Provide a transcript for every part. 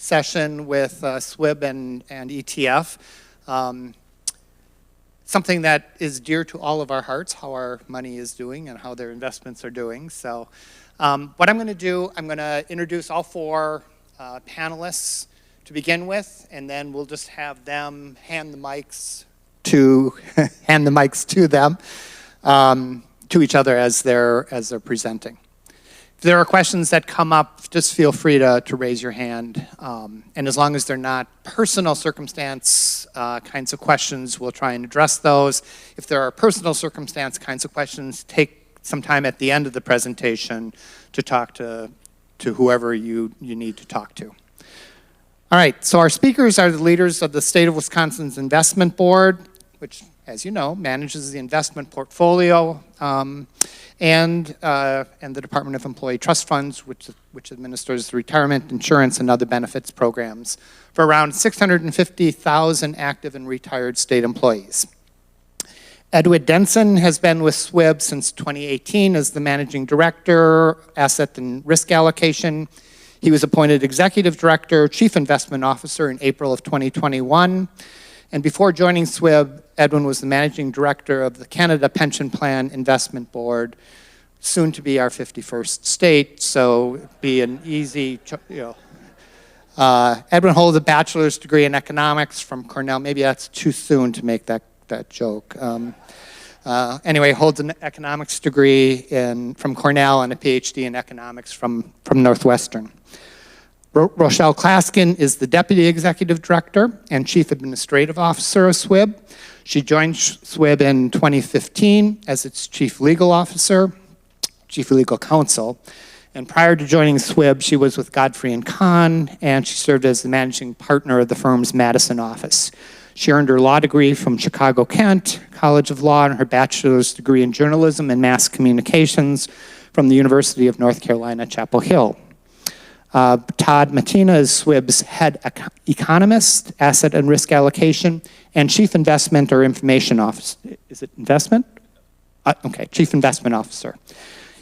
session with SWIB and ETF. Something that is dear to all of our hearts, how our money is doing and how their investments are doing. So what I'm going to do, I'm going to introduce all four panelists to begin with, and then we'll just have them hand the mics to them, to each other as they're presenting. If there are questions that come up, just feel free to raise your hand. And as long as they're not personal circumstance kinds of questions, we'll try and address those. If there are personal circumstance kinds of questions, take some time at the end of the presentation to talk to whoever you need to talk to. All right, so our speakers are the leaders of the State of Wisconsin's Investment Board, which, as you know, manages the investment portfolio, and the Department of Employee Trust Funds, which administers the retirement, insurance, and other benefits programs for around 650,000 active and retired state employees. Edwin Denson has been with SWIB since 2018 as the Managing Director, Asset and Risk Allocation. He was appointed Executive Director, Chief Investment Officer in April of 2021. And before joining SWIB, Edwin was the Managing Director of the Canada Pension Plan Investment Board, soon to be our 51st state, so it'd be an easy, Edwin holds a bachelor's degree in economics from Cornell. Maybe that's too soon to make that joke. Anyway, holds an economics degree from Cornell and a PhD in economics from Northwestern. Rochelle Klaskin is the Deputy Executive Director and Chief Administrative Officer of SWIB. She joined SWIB in 2015 as its Chief Legal Officer, Chief Legal Counsel. And prior to joining SWIB, she was with Godfrey & Kahn, and she served as the Managing Partner of the firm's Madison office. She earned her law degree from Chicago-Kent College of Law and her bachelor's degree in journalism and mass communications from the University of North Carolina, Chapel Hill. Todd Matina is SWIB's head economist, asset and risk allocation, and chief investment or information officer. Is it investment? Okay, chief investment officer.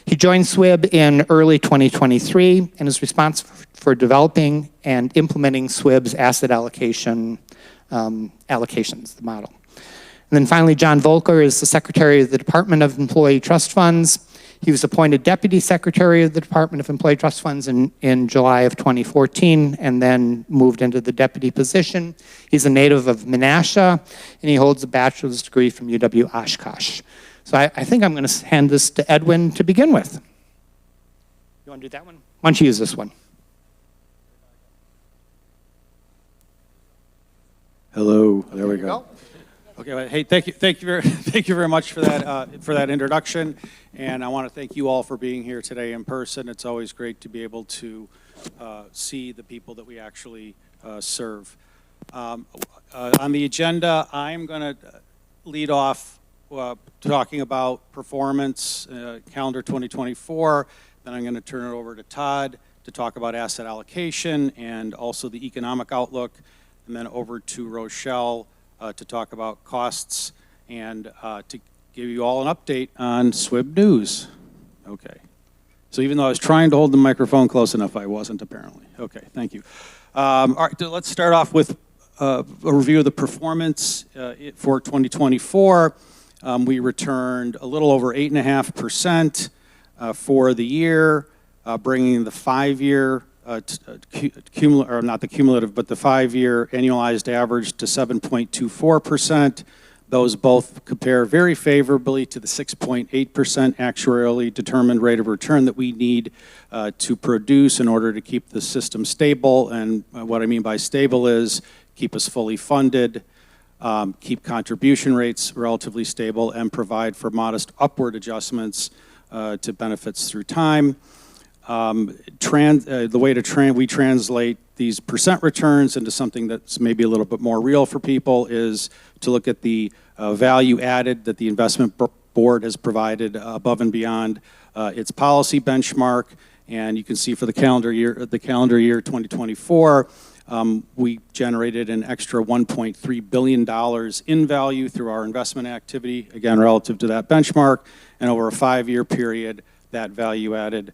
He joined SWIB in early 2023 and is responsible for developing and implementing SWIB's asset allocation allocations, the model. And then finally, John Volker is the Secretary of the Department of Employee Trust Funds. He was appointed Deputy Secretary of the Department of Employee Trust Funds in July of 2014 and then moved into the deputy position. He's a native of Menasha, and he holds a bachelor's degree from UW Oshkosh. So I think I'm going to hand this to Edwin to begin with. You want to do that one? Why don't you use this one? Hello, there we go. Okay, well, hey, thank you very much for that introduction, and I want to thank you all for being here today in person. It's always great to be able to see the people that we actually serve. On the agenda, I'm going to lead off talking about performance, calendar 2024. Then I'm going to turn it over to Todd to talk about asset allocation and also the economic outlook, and then over to Rochelle to talk about costs and to give you all an update on SWIB news. Okay. So even though I was trying to hold the microphone close enough, I wasn't apparently. Okay, thank you. All right, let's start off with a review of the performance for 2024. We returned a little over 8.5% for the year, bringing the 5-year or not the cumulative, but the 5-year annualized average to 7.24%. Those both compare very favorably to the 6.8% actuarially determined rate of return that we need to produce in order to keep the system stable. And what I mean by stable is keep us fully funded, keep contribution rates relatively stable, and provide for modest upward adjustments to benefits through time. The way we translate these percent returns into something that's maybe a little bit more real for people is to look at the value added that the investment board has provided above and beyond its policy benchmark. And you can see for the calendar year 2024, we generated an extra $1.3 billion in value through our investment activity, again, relative to that benchmark. And over a 5-year period, that value added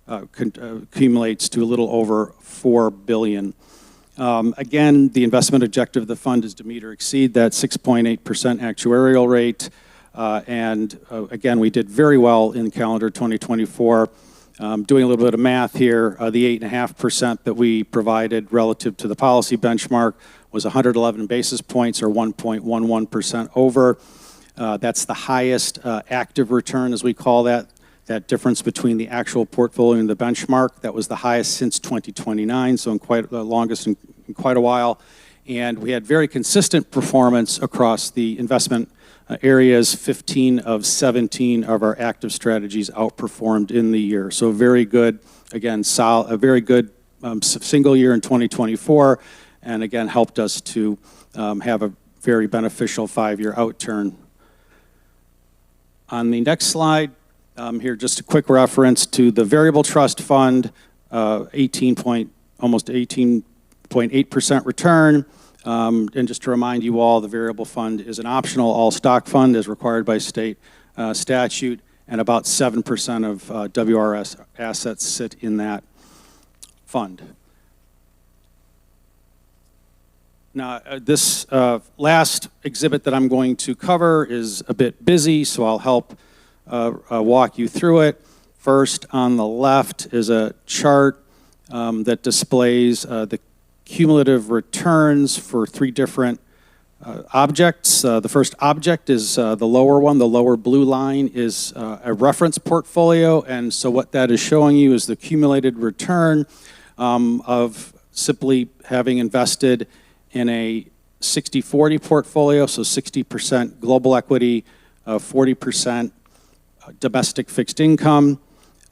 accumulates to a little over $4 billion. Again, the investment objective of the fund is to meet or exceed that 6.8% actuarial rate. Again, we did very well in calendar 2024. Doing a little bit of math here, the 8.5% that we provided relative to the policy benchmark was 111 basis points or 1.11% over. That's the highest active return, as we call that difference between the actual portfolio and the benchmark. That was the highest since 2029, so the longest in quite a while. And we had very consistent performance across the investment areas. 15 of 17 of our active strategies outperformed in the year. So very good, again, a very good single year in 2024, and again, helped us to have a very beneficial 5-year outturn. On the next slide, here just a quick reference to the variable trust fund, almost 18.8% return. And just to remind you all, the variable fund is an optional all-stock fund as required by state statute, and about 7% of WRS assets sit in that fund. Now, this last exhibit that I'm going to cover is a bit busy, so I'll help walk you through it. First, on the left is a chart that displays the cumulative returns for 3 different objects. The first object is the lower one. The lower blue line is a reference portfolio, and so what that is showing you is the cumulated return of simply having invested in a 60-40 portfolio, so 60% global equity, 40% domestic fixed income.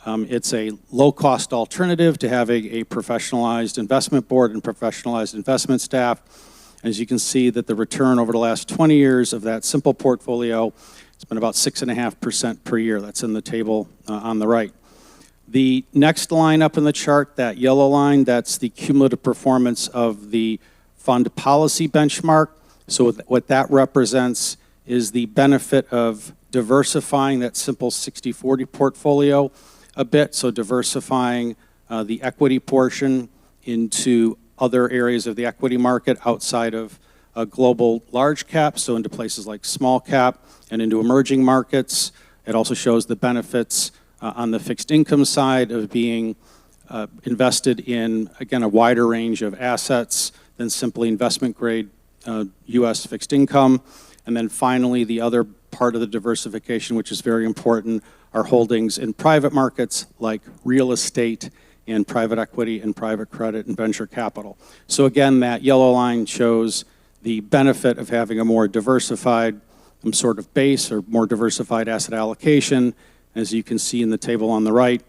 It's a low-cost alternative to having a professionalized investment board and professionalized investment staff. As you can see that the return over the last 20 years of that simple portfolio, it's been about 6.5% per year. That's in the table on the right. The next line up in the chart, that yellow line, that's the cumulative performance of the fund policy benchmark. So what that represents is the benefit of diversifying that simple 60-40 portfolio a bit, so diversifying the equity portion into other areas of the equity market outside of global large cap, so into places like small cap and into emerging markets. It also shows the benefits on the fixed income side of being invested in, again, a wider range of assets than simply investment grade U.S. fixed income. And then finally, the other part of the diversification, which is very important, are holdings in private markets like real estate and private equity and private credit and venture capital. So again, that yellow line shows the benefit of having a more diversified sort of base or more diversified asset allocation. As you can see in the table on the right,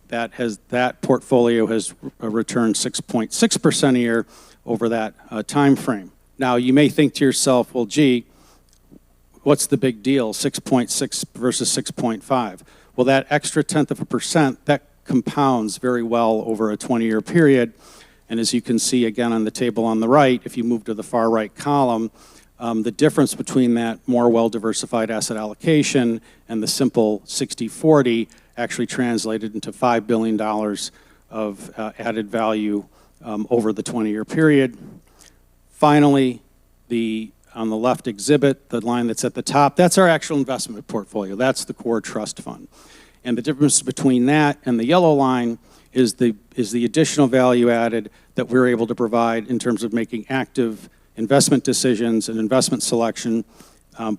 that portfolio has returned 6.6% a year over that time frame. Now, you may think to yourself, well, gee, what's the big deal, 6.6 versus 6.5? Well, that extra 0.1%, that compounds very well over a 20-year period. And as you can see again on the table on the right, if you move to the far right column, the difference between that more well-diversified asset allocation and the simple 60-40 actually translated into $5 billion of added value over the 20-year period. Finally, on the left exhibit, the line that's at the top, that's our actual investment portfolio. That's the core trust fund. And the difference between that and the yellow line is the additional value added that we're able to provide in terms of making active investment decisions and investment selection,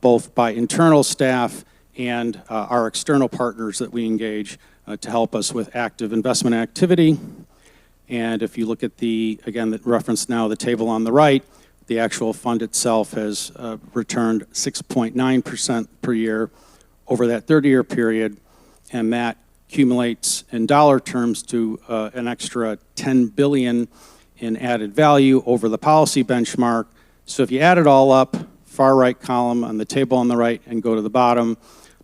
both by internal staff and our external partners that we engage to help us with active investment activity. And if you look at again, the reference now, the table on the right, the actual fund itself has returned 6.9% per year over that 30-year period, and that accumulates in dollar terms to an extra $10 billion in added value over the policy benchmark. So if you add it all up, far right column on the table on the right and go to the bottom,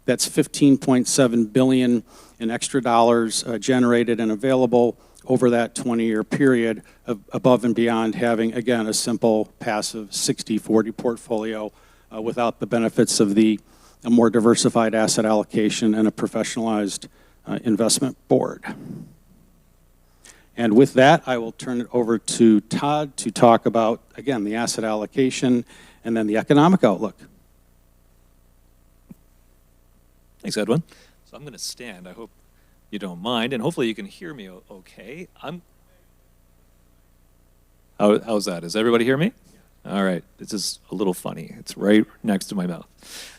that's $15.7 billion in extra dollars generated and available over that 20-year period above and beyond having, again, a simple passive 60-40 portfolio without the benefits of a more diversified asset allocation and a professionalized investment board. And with that, I will turn it over to Todd to talk about, again, the asset allocation and then the economic outlook. Thanks, Edwin. So I'm going to stand. I hope you don't mind, and hopefully you can hear me okay. How's that? Does everybody hear me? All right. This is a little funny. It's right next to my mouth.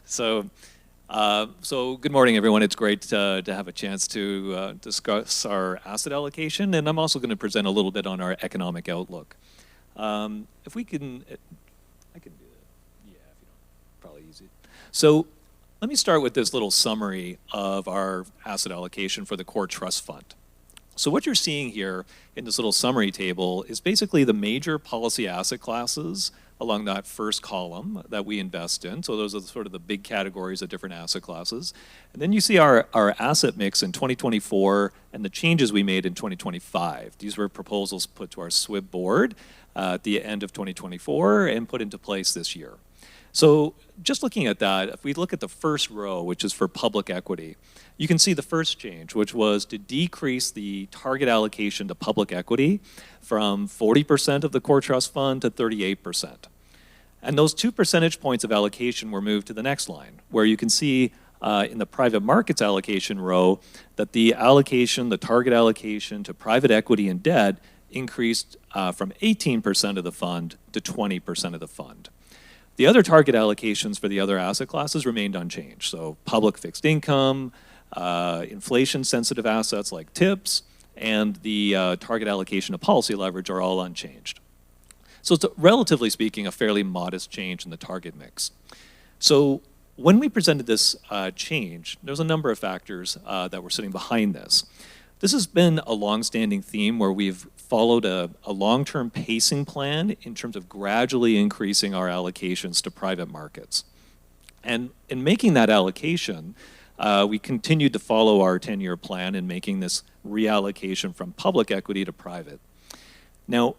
So good morning, everyone. It's great to have a chance to discuss our asset allocation, and I'm also going to present a little bit on our economic outlook. If we can, I can do that. Yeah, if you don't, probably easy. So let me start with this little summary of our asset allocation for the core trust fund. So what you're seeing here in this little summary table is basically the major policy asset classes along that first column that we invest in. So those are sort of the big categories of different asset classes. And then you see our asset mix in 2024 and the changes we made in 2025. These were proposals put to our SWIB board at the end of 2024 and put into place this year. So just looking at that, if we look at the first row, which is for public equity, you can see the first change, which was to decrease the target allocation to public equity from 40% of the core trust fund to 38%. And those 2 percentage points of allocation were moved to the next line, where you can see in the private markets allocation row that the allocation, the target allocation to private equity and debt increased from 18% of the fund to 20% of the fund. The other target allocations for the other asset classes remained unchanged. So public fixed income, inflation-sensitive assets like TIPS, and the target allocation of policy leverage are all unchanged. So it's, relatively speaking, a fairly modest change in the target mix. So when we presented this change, there's a number of factors that were sitting behind this. This has been a long-standing theme where we've followed a long-term pacing plan in terms of gradually increasing our allocations to private markets. And in making that allocation, we continued to follow our 10-year plan in making this reallocation from public equity to private. Now,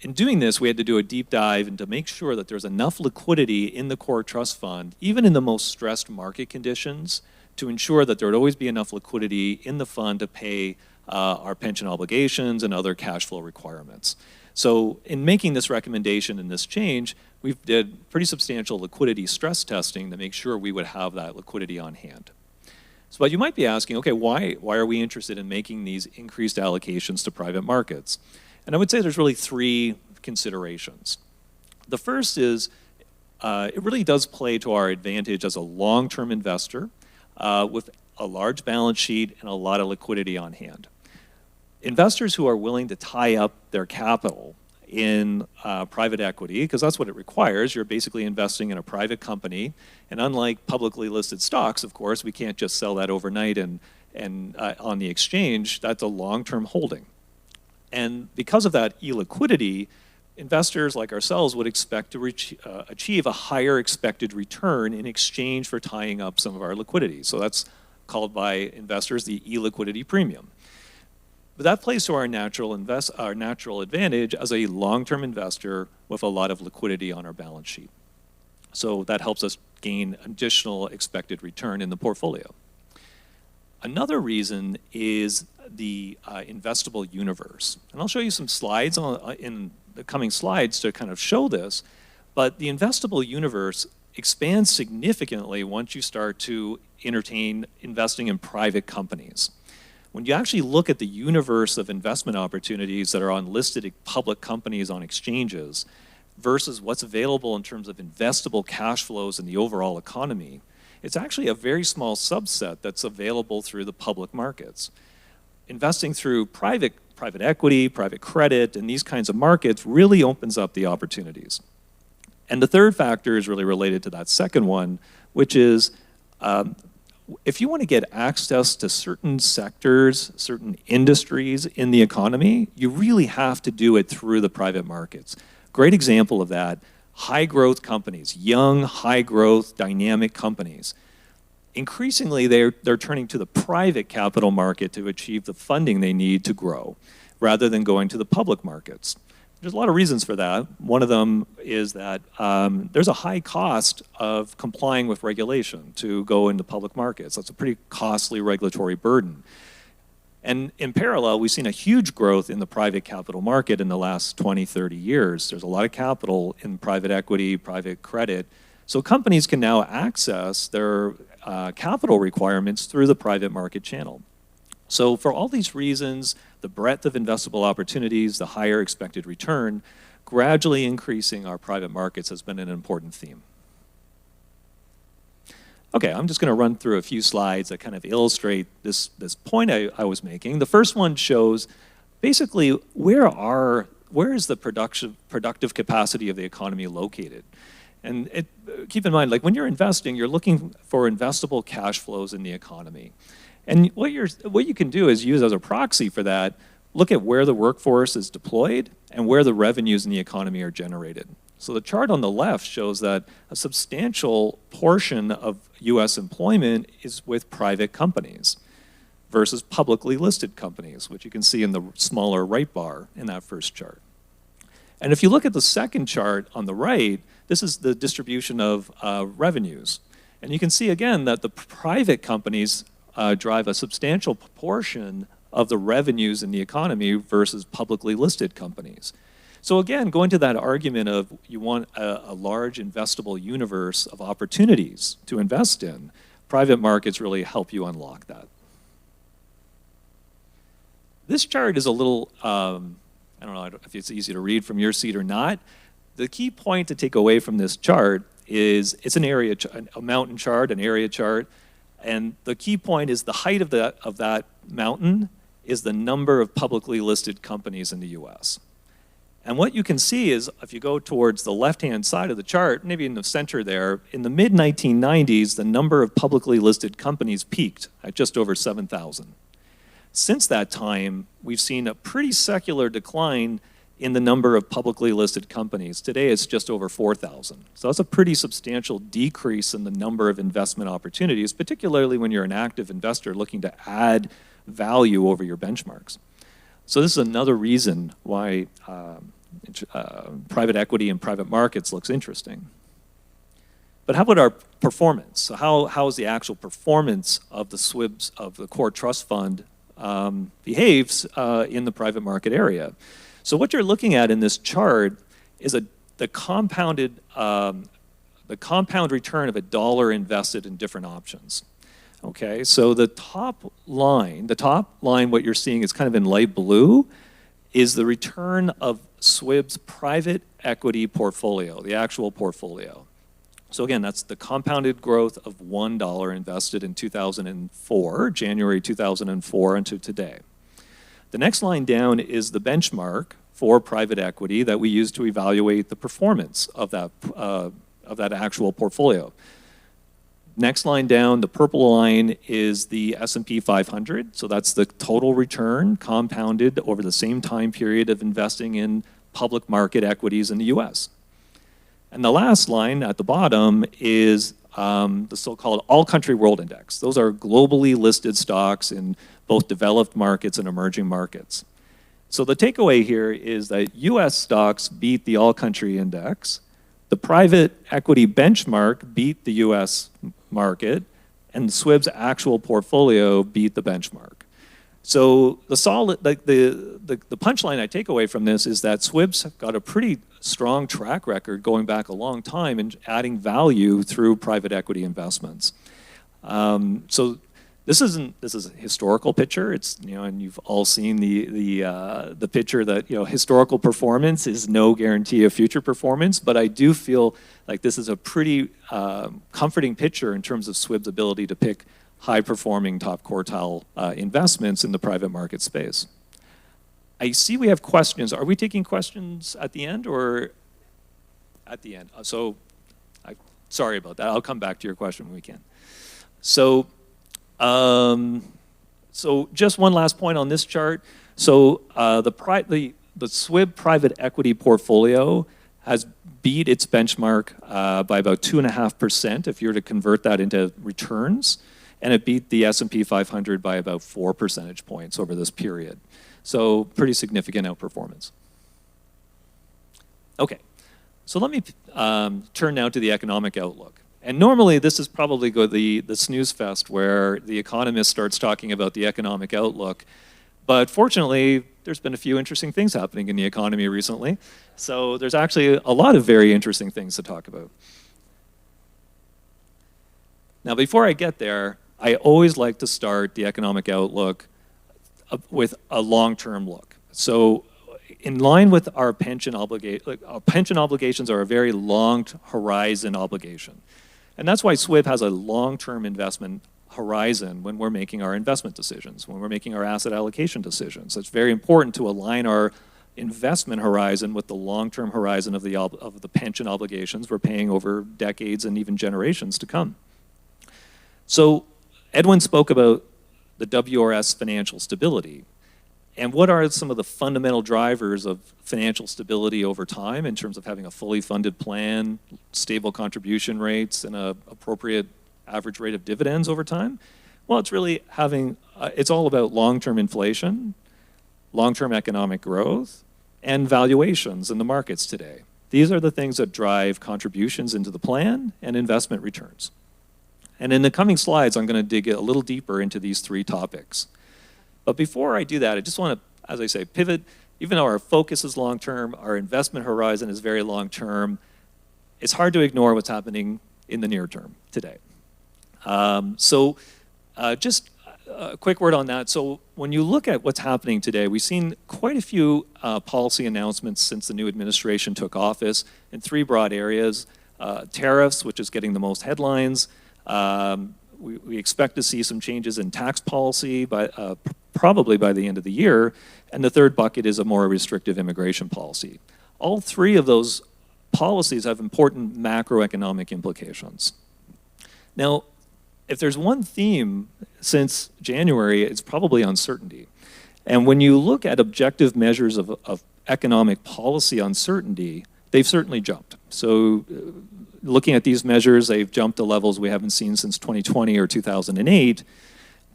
in doing this, we had to do a deep dive and to make sure that there's enough liquidity in the core trust fund, even in the most stressed market conditions, to ensure that there would always be enough liquidity in the fund to pay our pension obligations and other cash flow requirements. So in making this recommendation and this change, we did pretty substantial liquidity stress testing to make sure we would have that liquidity on hand. So but you might be asking, okay, why are we interested in making these increased allocations to private markets? And I would say there's really 3 considerations. The first is it really does play to our advantage as a long-term investor with a large balance sheet and a lot of liquidity on hand. Investors who are willing to tie up their capital in private equity, because that's what it requires, you're basically investing in a private company, and unlike publicly listed stocks, of course, we can't just sell that overnight and on the exchange. That's a long-term holding. And because of that illiquidity, investors like ourselves would expect to achieve a higher expected return in exchange for tying up some of our liquidity. So that's called by investors the illiquidity premium. But that plays to our natural advantage as a long-term investor with a lot of liquidity on our balance sheet. So that helps us gain additional expected return in the portfolio. Another reason is the investable universe. And I'll show you some slides in the coming slides to kind of show this, but the investable universe expands significantly once you start to entertain investing in private companies. When you actually look at the universe of investment opportunities that are on listed public companies on exchanges versus what's available in terms of investable cash flows in the overall economy, it's actually a very small subset that's available through the public markets. Investing through private equity, private credit, and these kinds of markets really opens up the opportunities. And the third factor is really related to that second one, which is if you want to get access to certain sectors, certain industries in the economy, you really have to do it through the private markets. Great example of that, high growth companies, young, high growth, dynamic companies. Increasingly, they're turning to the private capital market to achieve the funding they need to grow, rather than going to the public markets. There's a lot of reasons for that. One of them is that there's a high cost of complying with regulation to go into public markets. That's a pretty costly regulatory burden. And in parallel, we've seen a huge growth in the private capital market in the last 20, 30 years. There's a lot of capital in private equity, private credit. So companies can now access their capital requirements through the private market channel. So for all these reasons, the breadth of investable opportunities, the higher expected return, gradually increasing our private markets has been an important theme. Okay, I'm just going to run through a few slides that kind of illustrate this point I was making. The first one shows basically where is the productive capacity of the economy located? And keep in mind, like when you're investing, you're looking for investable cash flows in the economy. And what you can do is use as a proxy for that, look at where the workforce is deployed and where the revenues in the economy are generated. So the chart on the left shows that a substantial portion of US employment is with private companies versus publicly listed companies, which you can see in the smaller right bar in that first chart. And if you look at the second chart on the right, this is the distribution of revenues. And you can see again that the private companies drive a substantial proportion of the revenues in the economy versus publicly listed companies. So again, going to that argument of you want a large investable universe of opportunities to invest in, private markets really help you unlock that. This chart is a little, I don't know if it's easy to read from your seat or not. The key point to take away from this chart is it's a mountain chart, an area chart, and the key point is the height of that mountain is the number of publicly listed companies in the US. And what you can see is if you go towards the left-hand side of the chart, maybe in the center there, in the mid-1990s, the number of publicly listed companies peaked at just over 7,000. Since that time, we've seen a pretty secular decline in the number of publicly listed companies. Today, it's just over 4,000. So that's a pretty substantial decrease in the number of investment opportunities, particularly when you're an active investor looking to add value over your benchmarks. So this is another reason why private equity and private markets looks interesting. But how about our performance? So how is the actual performance of the SWIBs of the core trust fund behaves in the private market area? So what you're looking at in this chart is the compound return of a dollar invested in different options. Okay, so the top line, what you're seeing is kind of in light blue, is the return of SWIB's private equity portfolio, the actual portfolio. So again, that's the compounded growth of $1 invested in 2004, January 2004 until today. The next line down is the benchmark for private equity that we use to evaluate the performance of that actual portfolio. Next line down, the purple line is the S&P 500. So that's the total return compounded over the same time period of investing in public market equities in the US. And the last line at the bottom is the so-called All-Country World Index. Those are globally listed stocks in both developed markets and emerging markets. So the takeaway here is that US stocks beat the All-Country Index, the private equity benchmark beat the US market, and SWIB's actual portfolio beat the benchmark. So the punchline I take away from this is that SWIB's got a pretty strong track record going back a long time in adding value through private equity investments. So this is a historical picture. It's, and you've all seen the picture that historical performance is no guarantee of future performance. But I do feel like this is a pretty comforting picture in terms of SWIB's ability to pick high-performing, top quartile investments in the private market space. I see we have questions. Are we taking questions at the end or at the end? Sorry about that. I'll come back to your question when we can. So just one last point on this chart. So the SWIB private equity portfolio has beat its benchmark by about 2.5% if you were to convert that into returns, and it beat the S&P 500 by about 4 percentage points over this period. So pretty significant outperformance. Okay, so let me turn now to the economic outlook. And normally this is probably the snooze fest where the economist starts talking about the economic outlook. But fortunately, there's been a few interesting things happening in the economy recently. So there's actually a lot of very interesting things to talk about. Now, before I get there, I always like to start the economic outlook with a long-term look. So in line with our pension obligations are a very long horizon obligation. And that's why SWIB has a long-term investment horizon when we're making our investment decisions, when we're making our asset allocation decisions. It's very important to align our investment horizon with the long-term horizon of the pension obligations we're paying over decades and even generations to come. So Edwin spoke about the WRS financial stability. And what are some of the fundamental drivers of financial stability over time in terms of having a fully funded plan, stable contribution rates, and an appropriate average rate of dividends over time? Well, it's really having, it's all about long-term inflation, long-term economic growth, and valuations in the markets today. These are the things that drive contributions into the plan and investment returns. And in the coming slides, I'm going to dig a little deeper into these three topics. But before I do that, I just want to, as I say, pivot. Even though our focus is long-term, our investment horizon is very long-term, it's hard to ignore what's happening in the near term today. Just a quick word on that. So when you look at what's happening today, we've seen quite a few policy announcements since the new administration took office in three broad areas. Tariffs, which is getting the most headlines. We expect to see some changes in tax policy probably by the end of the year. And the third bucket is a more restrictive immigration policy. All three of those policies have important macroeconomic implications. Now, if there's one theme since January, it's probably uncertainty. And when you look at objective measures of economic policy uncertainty, they've certainly jumped. So looking at these measures, they've jumped to levels we haven't seen since 2020 or 2008.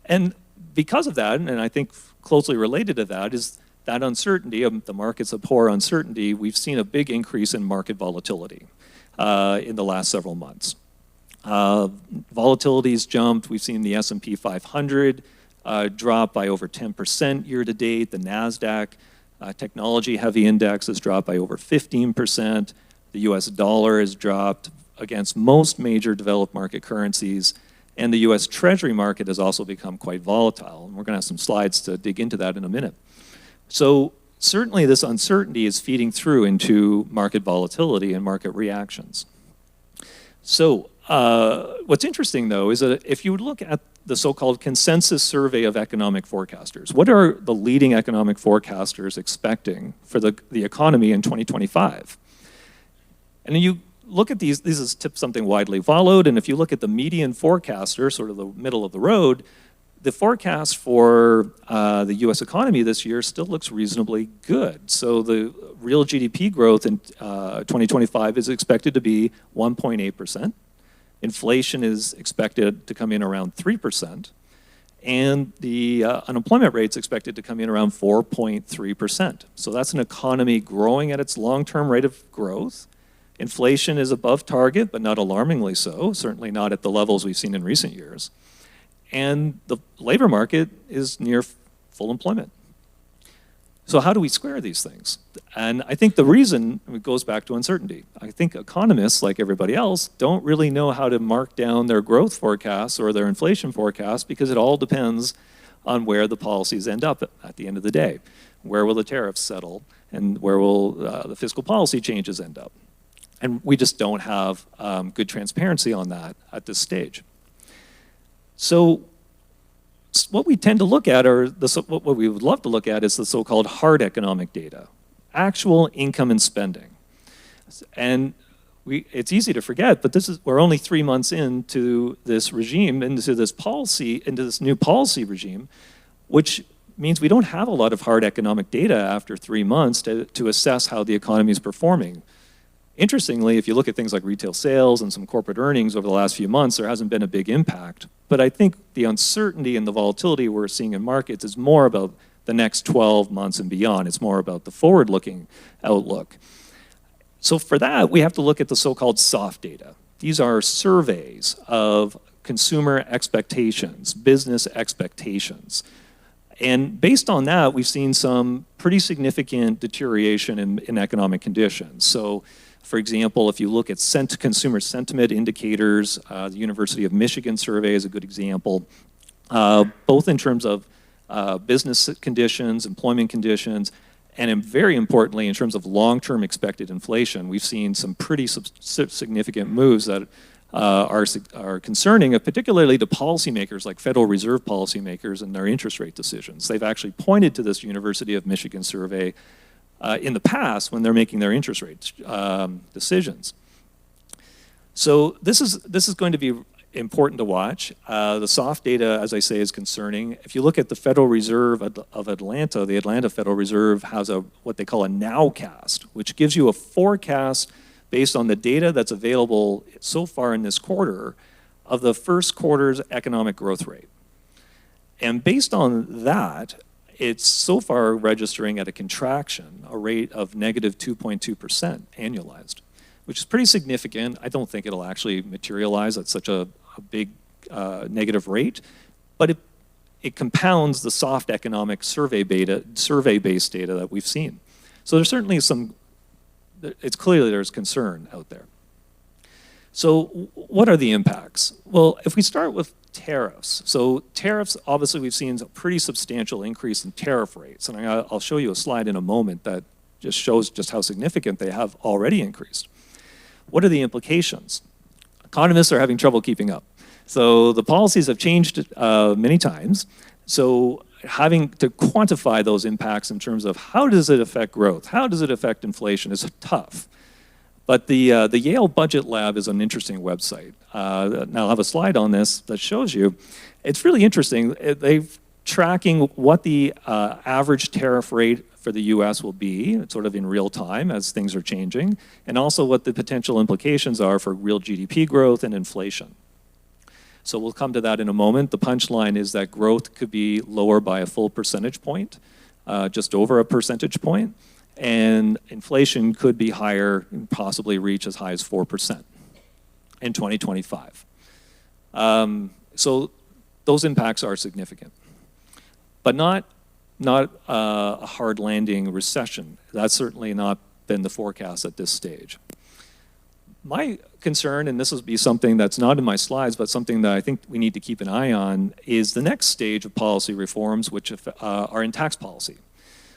And because of that, and I think closely related to that, is that uncertainty, the markets abhor uncertainty, we've seen a big increase in market volatility in the last several months. Volatility's jumped. We've seen the S&P 500 drop by over 10% year to date. The NASDAQ technology-heavy index has dropped by over 15%. The US dollar has dropped against most major developed market currencies. And the US Treasury market has also become quite volatile. And we're going to have some slides to dig into that in a minute. So certainly this uncertainty is feeding through into market volatility and market reactions. So what's interesting, though, is that if you look at the so-called consensus survey of economic forecasters, what are the leading economic forecasters expecting for the economy in 2025? And then you look at these is something widely followed, and if you look at the median forecaster, sort of the middle of the road, the forecast for the US economy this year still looks reasonably good. So the real GDP growth in 2025 is expected to be 1.8%. Inflation is expected to come in around 3%. And the unemployment rate is expected to come in around 4.3%. So that's an economy growing at its long-term rate of growth. Inflation is above target, but not alarmingly so, certainly not at the levels we've seen in recent years. And the labor market is near full employment. So how do we square these things? And I think the reason goes back to uncertainty. I think economists, like everybody else, don't really know how to mark down their growth forecasts or their inflation forecasts because it all depends on where the policies end up at the end of the day. Where will the tariffs settle? And where will the fiscal policy changes end up? And we just don't have good transparency on that at this stage. So what we tend to look at, or what we would love to look at, is the so-called hard economic data, actual income and spending. And it's easy to forget, but we're only 3 months into this regime, into this new policy regime, which means we don't have a lot of hard economic data after 3 months to assess how the economy is performing. Interestingly, if you look at things like retail sales and some corporate earnings over the last few months, there hasn't been a big impact. But I think the uncertainty and the volatility we're seeing in markets is more about the next 12 months and beyond. It's more about the forward-looking outlook. So for that, we have to look at the so-called soft data. These are surveys of consumer expectations, business expectations. And based on that, we've seen some pretty significant deterioration in economic conditions. So, for example, if you look at consumer sentiment indicators, the University of Michigan survey is a good example, both in terms of business conditions, employment conditions, and very importantly, in terms of long-term expected inflation. We've seen some pretty significant moves that are concerning, particularly to policymakers like Federal Reserve policymakers and their interest rate decisions. They've actually pointed to this University of Michigan survey in the past when they're making their interest rate decisions. So this is going to be important to watch. The soft data, as I say, is concerning. If you look at the Federal Reserve of Atlanta, the Atlanta Federal Reserve has what they call a nowcast, which gives you a forecast based on the data that's available so far in this quarter of the first quarter's economic growth rate. And based on that, it's so far registering at a contraction, a rate of negative 2.2% annualized, which is pretty significant. I don't think it'll actually materialize at such a big negative rate, but it compounds the soft economic survey-based data that we've seen. So there's certainly it's clear there's concern out there. So what are the impacts? Well, if we start with tariffs. So tariffs, obviously we've seen a pretty substantial increase in tariff rates, and I'll show you a slide in a moment that just shows just how significant they have already increased. What are the implications? Economists are having trouble keeping up. So the policies have changed many times. So having to quantify those impacts in terms of how does it affect growth, how does it affect inflation is tough. But the Yale Budget Lab is an interesting website. Now I'll have a slide on this that shows you. It's really interesting. They're tracking what the average tariff rate for the US will be, sort of in real time as things are changing, and also what the potential implications are for real GDP growth and inflation. So we'll come to that in a moment. The punchline is that growth could be lower by a full percentage point, just over a percentage point, and inflation could be higher and possibly reach as high as 4% in 2025. So those impacts are significant, but not a hard landing recession. That's certainly not been the forecast at this stage. My concern, and this will be something that's not in my slides, but something that I think we need to keep an eye on, is the next stage of policy reforms, which are in tax policy.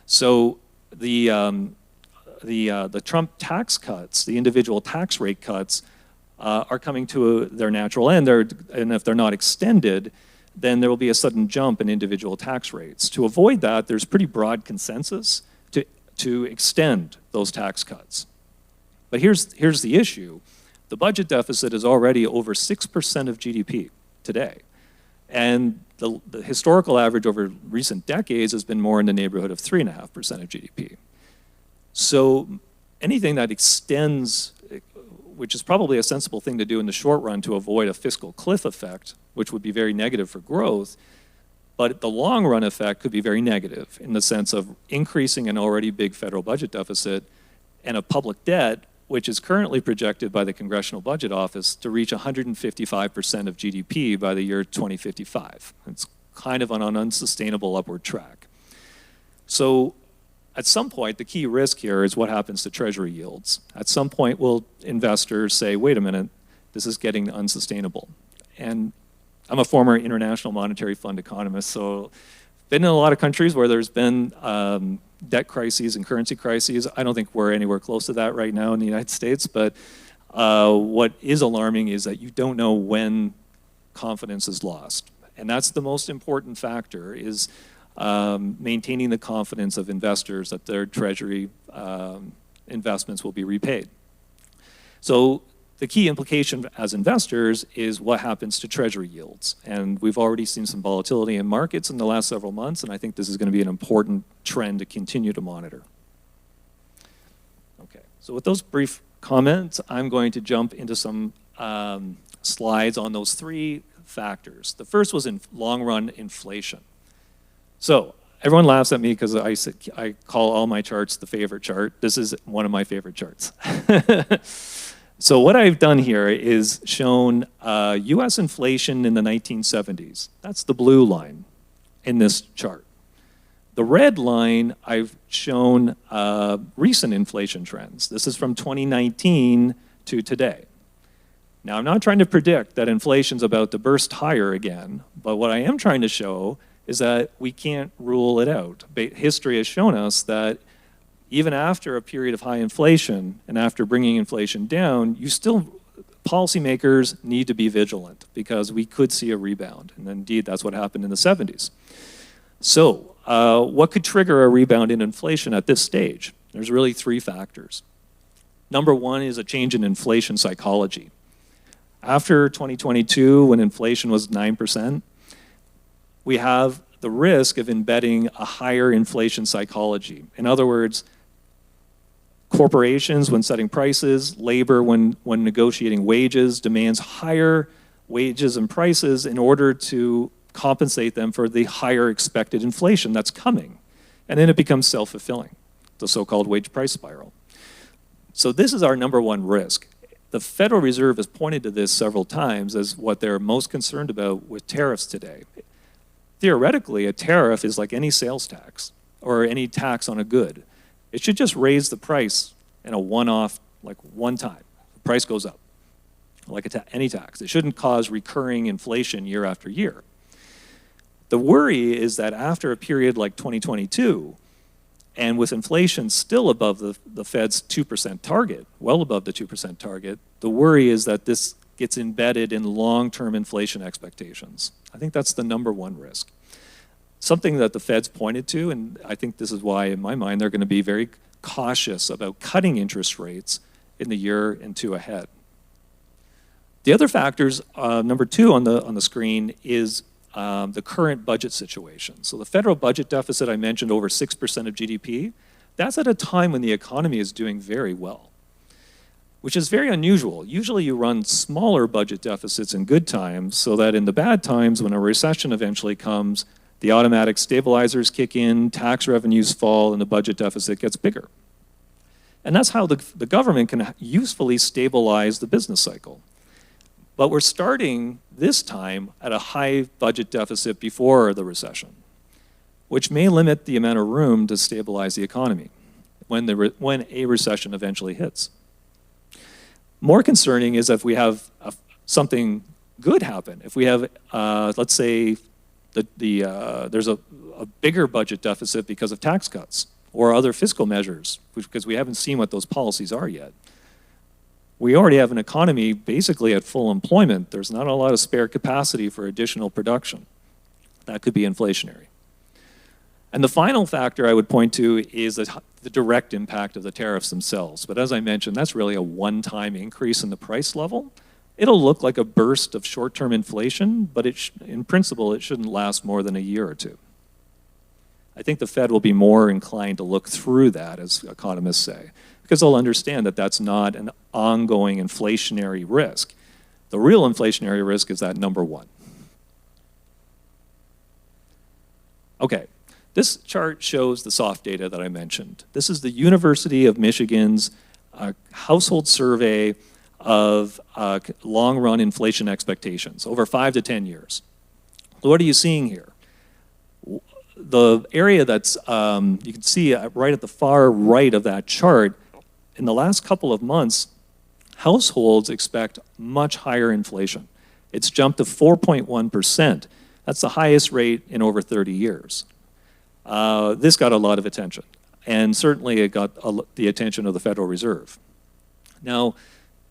So the Trump tax cuts, the individual tax rate cuts, are coming to their natural end, and if they're not extended, then there will be a sudden jump in individual tax rates. To avoid that, there's pretty broad consensus to extend those tax cuts. But here's the issue. The budget deficit is already over 6% of GDP today. And the historical average over recent decades has been more in the neighborhood of 3.5% of GDP. So anything that extends, which is probably a sensible thing to do in the short run to avoid a fiscal cliff effect, which would be very negative for growth, but the long run effect could be very negative in the sense of increasing an already big federal budget deficit and a public debt which is currently projected by the Congressional Budget Office to reach 155% of GDP by the year 2055. It's kind of on an unsustainable upward track. So at some point, the key risk here is what happens to treasury yields. At some point, will investors say, wait a minute, this is getting unsustainable? And I'm a former International Monetary Fund economist, so been in a lot of countries where there's been debt crises and currency crises. I don't think we're anywhere close to that right now in the United States, but what is alarming is that you don't know when confidence is lost. And that's the most important factor, is maintaining the confidence of investors that their treasury investments will be repaid. So the key implication as investors is what happens to treasury yields. And we've already seen some volatility in markets in the last several months, and I think this is going to be an important trend to continue to monitor. Okay, so with those brief comments, I'm going to jump into some slides on those three factors. The first was in long-run inflation. So everyone laughs at me because I call all my charts the favorite chart. This is one of my favorite charts. So what I've done here is shown US inflation in the 1970s. That's the blue line in this chart. The red line, I've shown recent inflation trends. This is from 2019 to today. Now, I'm not trying to predict that inflation's about to burst higher again, but what I am trying to show is that we can't rule it out. History has shown us that even after a period of high inflation and after bringing inflation down, policymakers need to be vigilant because we could see a rebound. And indeed, that's what happened in the 70s. So, what could trigger a rebound in inflation at this stage? There's really three factors. Number one is a change in inflation psychology. After 2022, when inflation was 9%, we have the risk of embedding a higher inflation psychology. In other words, corporations, when setting prices, labor, when negotiating wages, demands higher wages and prices in order to compensate them for the higher expected inflation that's coming. And then it becomes self-fulfilling, the so-called wage price spiral. So this is our number one risk. The Federal Reserve has pointed to this several times as what they're most concerned about with tariffs today. Theoretically, a tariff is like any sales tax or any tax on a good. It should just raise the price in a one-off, like one time. The price goes up, like any tax. It shouldn't cause recurring inflation year after year. The worry is that after a period like 2022, and with inflation still above the Fed's 2% target, well above the 2% target, the worry is that this gets embedded in long-term inflation expectations. I think that's the number one risk. Something that the Fed's pointed to, and I think this is why, in my mind, they're going to be very cautious about cutting interest rates in the year and two ahead. The other factors, number two on the screen, is the current budget situation. So the federal budget deficit I mentioned, over 6% of GDP, that's at a time when the economy is doing very well, which is very unusual. Usually you run smaller budget deficits in good times so that in the bad times, when a recession eventually comes, the automatic stabilizers kick in, tax revenues fall, and the budget deficit gets bigger. And that's how the government can usefully stabilize the business cycle. But we're starting this time at a high budget deficit before the recession, which may limit the amount of room to stabilize the economy when a recession eventually hits. More concerning is if we have something good happen. If we have, let's say, there's a bigger budget deficit because of tax cuts or other fiscal measures, because we haven't seen what those policies are yet. We already have an economy basically at full employment. There's not a lot of spare capacity for additional production. That could be inflationary. And the final factor I would point to is the direct impact of the tariffs themselves. But as I mentioned, that's really a one-time increase in the price level. It'll look like a burst of short-term inflation, but in principle, it shouldn't last more than a year or two. I think the Fed will be more inclined to look through that, as economists say, because they'll understand that that's not an ongoing inflationary risk. The real inflationary risk is that number one. Okay, this chart shows the soft data that I mentioned. This is the University of Michigan's household survey of long-run inflation expectations over 5 to 10 years. So what are you seeing here? The area that's, you can see right at the far right of that chart, in the last couple of months, households expect much higher inflation. It's jumped to 4.1%. That's the highest rate in over 30 years. This got a lot of attention, and certainly it got the attention of the Federal Reserve. Now,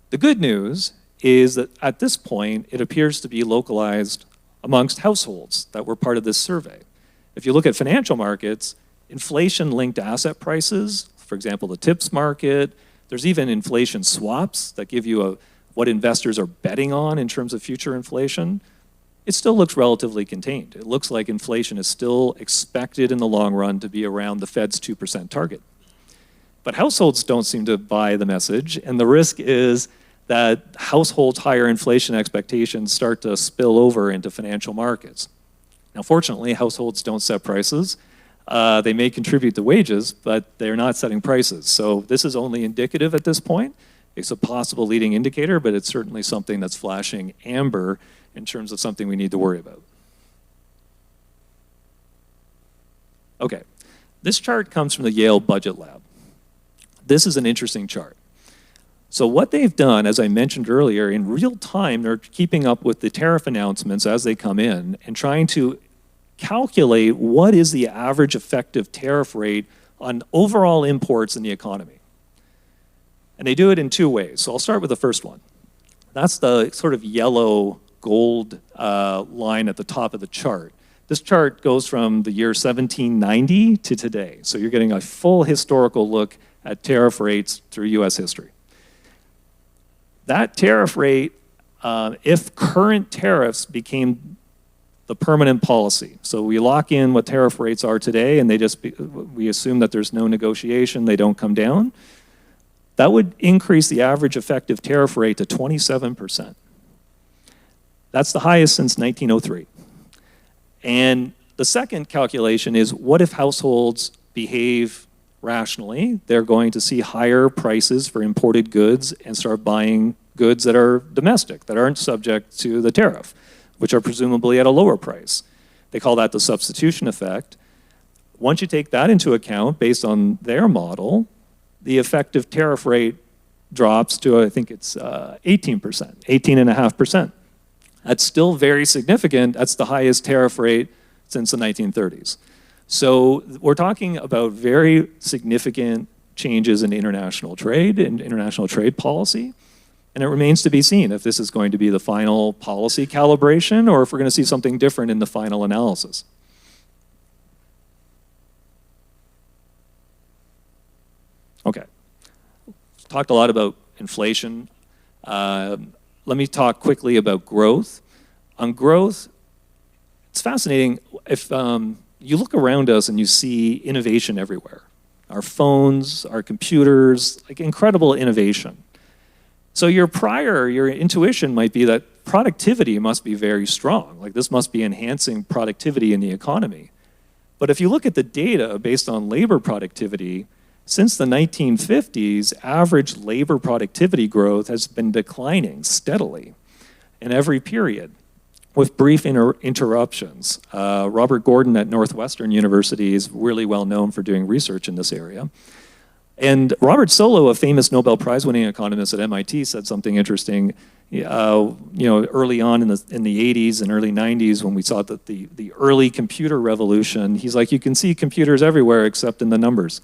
the good news is that at this point, it appears to be localized amongst households that were part of this survey. If you look at financial markets, inflation-linked asset prices, for example, the TIPS market, there's even inflation swaps that give you what investors are betting on in terms of future inflation. It still looks relatively contained. It looks like inflation is still expected in the long run to be around the Fed's 2% target. But households don't seem to buy the message, and the risk is that households' higher inflation expectations start to spill over into financial markets. Now, fortunately, households don't set prices. They may contribute to wages, but they're not setting prices. So this is only indicative at this point. It's a possible leading indicator, but it's certainly something that's flashing amber in terms of something we need to worry about. Okay, This chart comes from the Yale Budget Lab. This is an interesting chart. So what they've done, as I mentioned earlier, in real time, they're keeping up with the tariff announcements as they come in and trying to calculate what is the average effective tariff rate on overall imports in the economy. And they do it in two ways. So I'll start with the first one. That's the sort of yellow gold line at the top of the chart. This chart goes from the year 1790 to today. So you're getting a full historical look at tariff rates through US history. That tariff rate, if current tariffs became the permanent policy, so we lock in what tariff rates are today and we assume that there's no negotiation, they don't come down, that would increase the average effective tariff rate to 27%. That's the highest since 1903. And the second calculation is, what if households behave rationally? They're going to see higher prices for imported goods and start buying goods that are domestic, that aren't subject to the tariff, which are presumably at a lower price. They call that the substitution effect. Once you take that into account, based on their model, the effective tariff rate drops to, I think it's 18%, 18.5%. That's still very significant. That's the highest tariff rate since the 1930s. So we're talking about very significant changes in international trade and international trade policy. And it remains to be seen if this is going to be the final policy calibration or if we're going to see something different in the final analysis. Okay. Talked a lot about inflation. Let me talk quickly about growth. On growth, it's fascinating. If you look around us and you see innovation everywhere, our phones, our computers, like incredible innovation. So your intuition might be that productivity must be very strong. Like this must be enhancing productivity in the economy. But if you look at the data based on labor productivity, since the 1950s, average labor productivity growth has been declining steadily in every period with brief interruptions. Robert Gordon at Northwestern University is really well known for doing research in this area. And Robert Solow, a famous Nobel Prize-winning economist at MIT, said something interesting. Early on in the 80s and early 90s, when we saw that the early computer revolution, he's like, you can see computers everywhere except in the numbers.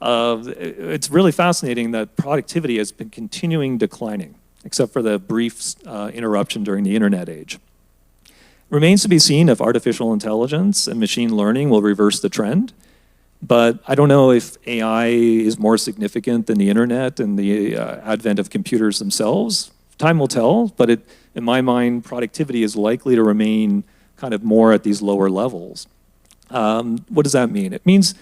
It's really fascinating that productivity has been continuing declining, except for the brief interruption during the internet age. Remains to be seen if artificial intelligence and machine learning will reverse the trend. But I don't know if AI is more significant than the internet and the advent of computers themselves. Time will tell, but in my mind, productivity is likely to remain kind of more at these lower levels. What does that mean? It means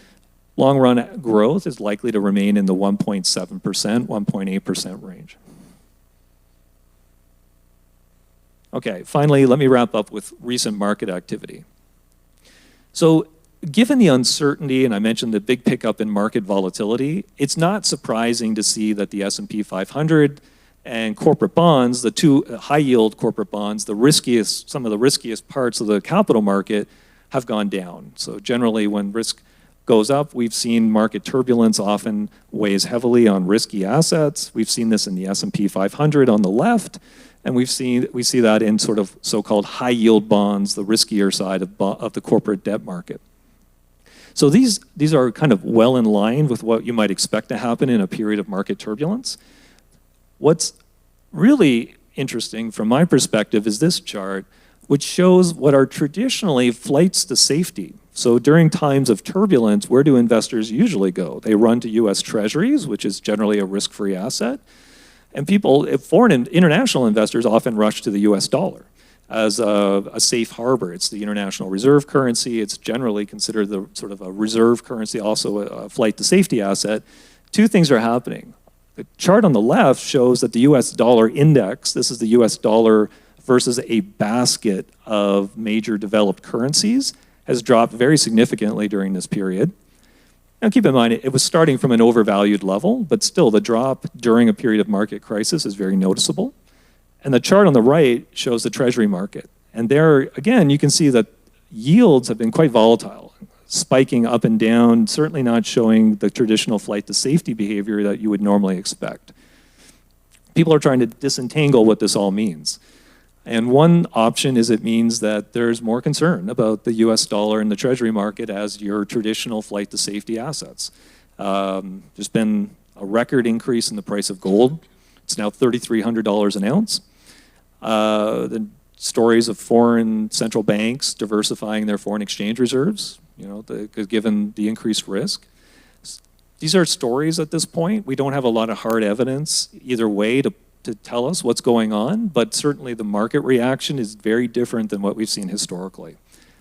long-run growth is likely to remain in the 1.7%, 1.8% range. Okay, finally, let me wrap up with recent market activity. So, given the uncertainty, and I mentioned the big pickup in market volatility, it's not surprising to see that the S&P 500 and corporate bonds, the two high-yield corporate bonds, some of the riskiest parts of the capital market, have gone down. So generally, when risk goes up, we've seen market turbulence often weighs heavily on risky assets. We've seen this in the S&P 500 on the left, and we see that in sort of so-called high-yield bonds, the riskier side of the corporate debt market. So these are kind of well in line with what you might expect to happen in a period of market turbulence. What's really interesting from my perspective is this chart, which shows what are traditionally flights to safety. So during times of turbulence, where do investors usually go? They run to US Treasuries, which is generally a risk-free asset. And foreign and international investors often rush to the US dollar as a safe harbor. It's the international reserve currency. It's generally considered the sort of a reserve currency, also a flight to safety asset. Two things are happening. The chart on the left shows that the US dollar index, this is the US dollar versus a basket of major developed currencies, has dropped very significantly during this period. Now keep in mind, it was starting from an overvalued level, but still the drop during a period of market crisis is very noticeable. And the chart on the right shows the treasury market. And there, again, you can see that yields have been quite volatile. spiking up and down, certainly not showing the traditional flight to safety behavior that you would normally expect. People are trying to disentangle what this all means. And one option is it means that there's more concern about the US dollar and the treasury market as your traditional flight to safety assets. There's been a record increase in the price of gold. It's now $3,300 an ounce. The stories of foreign central banks diversifying their foreign exchange reserves, given the increased risk. These are stories at this point. We don't have a lot of hard evidence either way to tell us what's going on, but certainly the market reaction is very different than what we've seen historically.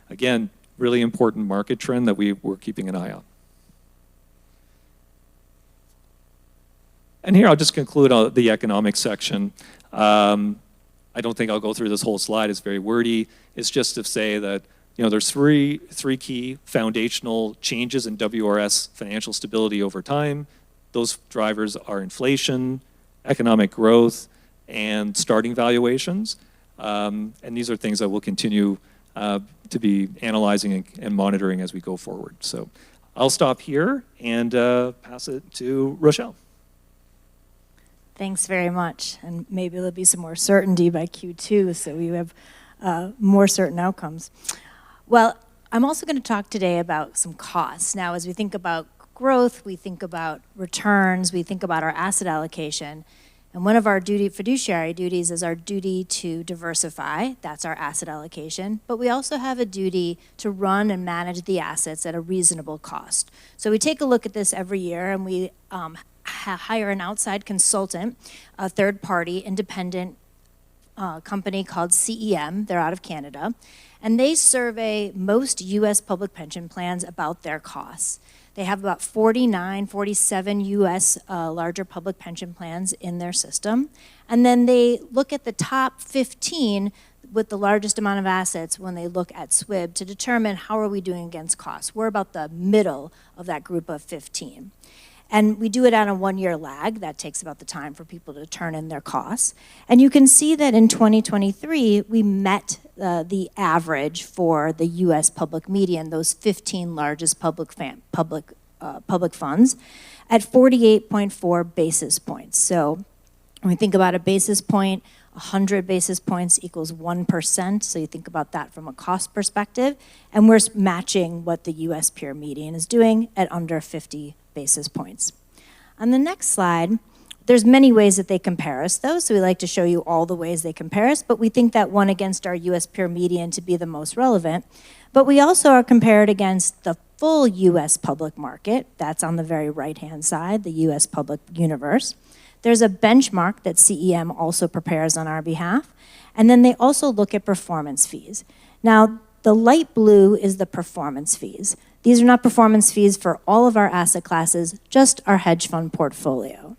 Again, really important market trend that we're keeping an eye on. And here I'll just conclude the economic section. I don't think I'll go through this whole slide, it's very wordy. It's just to say that there's three key foundational changes in WRS financial stability over time. Those drivers are inflation, economic growth, and starting valuations. And these are things that we'll continue to be analyzing and monitoring as we go forward. So I'll stop here and pass it to Rochelle. Thanks very much. And maybe there'll be some more certainty by Q2, so we have more certain outcomes. Well, I'm also going to talk today about some costs. Now, as we think about growth, we think about returns, we think about our asset allocation. And one of our fiduciary duties is our duty to diversify. That's our asset allocation. But we also have a duty to run and manage the assets at a reasonable cost. So we take a look at this every year, and we hire an outside consultant, a third-party independent company called CEM. They're out of Canada. And they survey most U.S. public pension plans about their costs. They have about 47 U.S. Larger public pension plans in their system. And then they look at the top 15 with the largest amount of assets when they look at SWIB to determine how are we doing against costs. We're about the middle of that group of 15. And we do it on a one-year lag. That takes about the time for people to turn in their costs. And you can see that in 2023, we met the average for the U.S. public median, those 15 largest public funds, at 48.4 basis points. So when we think about a basis point, 100 basis points equals 1%. So you think about that from a cost perspective. And we're matching what the U.S. peer median is doing at under 50 basis points. On the next slide, there's many ways that they compare us, though, so we like to show you all the ways they compare us, but we think that one against our U.S. peer median to be the most relevant. But we also are compared against the full U.S. public market. That's on the very right-hand side, the U.S. public universe. There's a benchmark that CEM also prepares on our behalf, and then they also look at performance fees. Now, the light blue is the performance fees. These are not performance fees for all of our asset classes, just our hedge fund portfolio.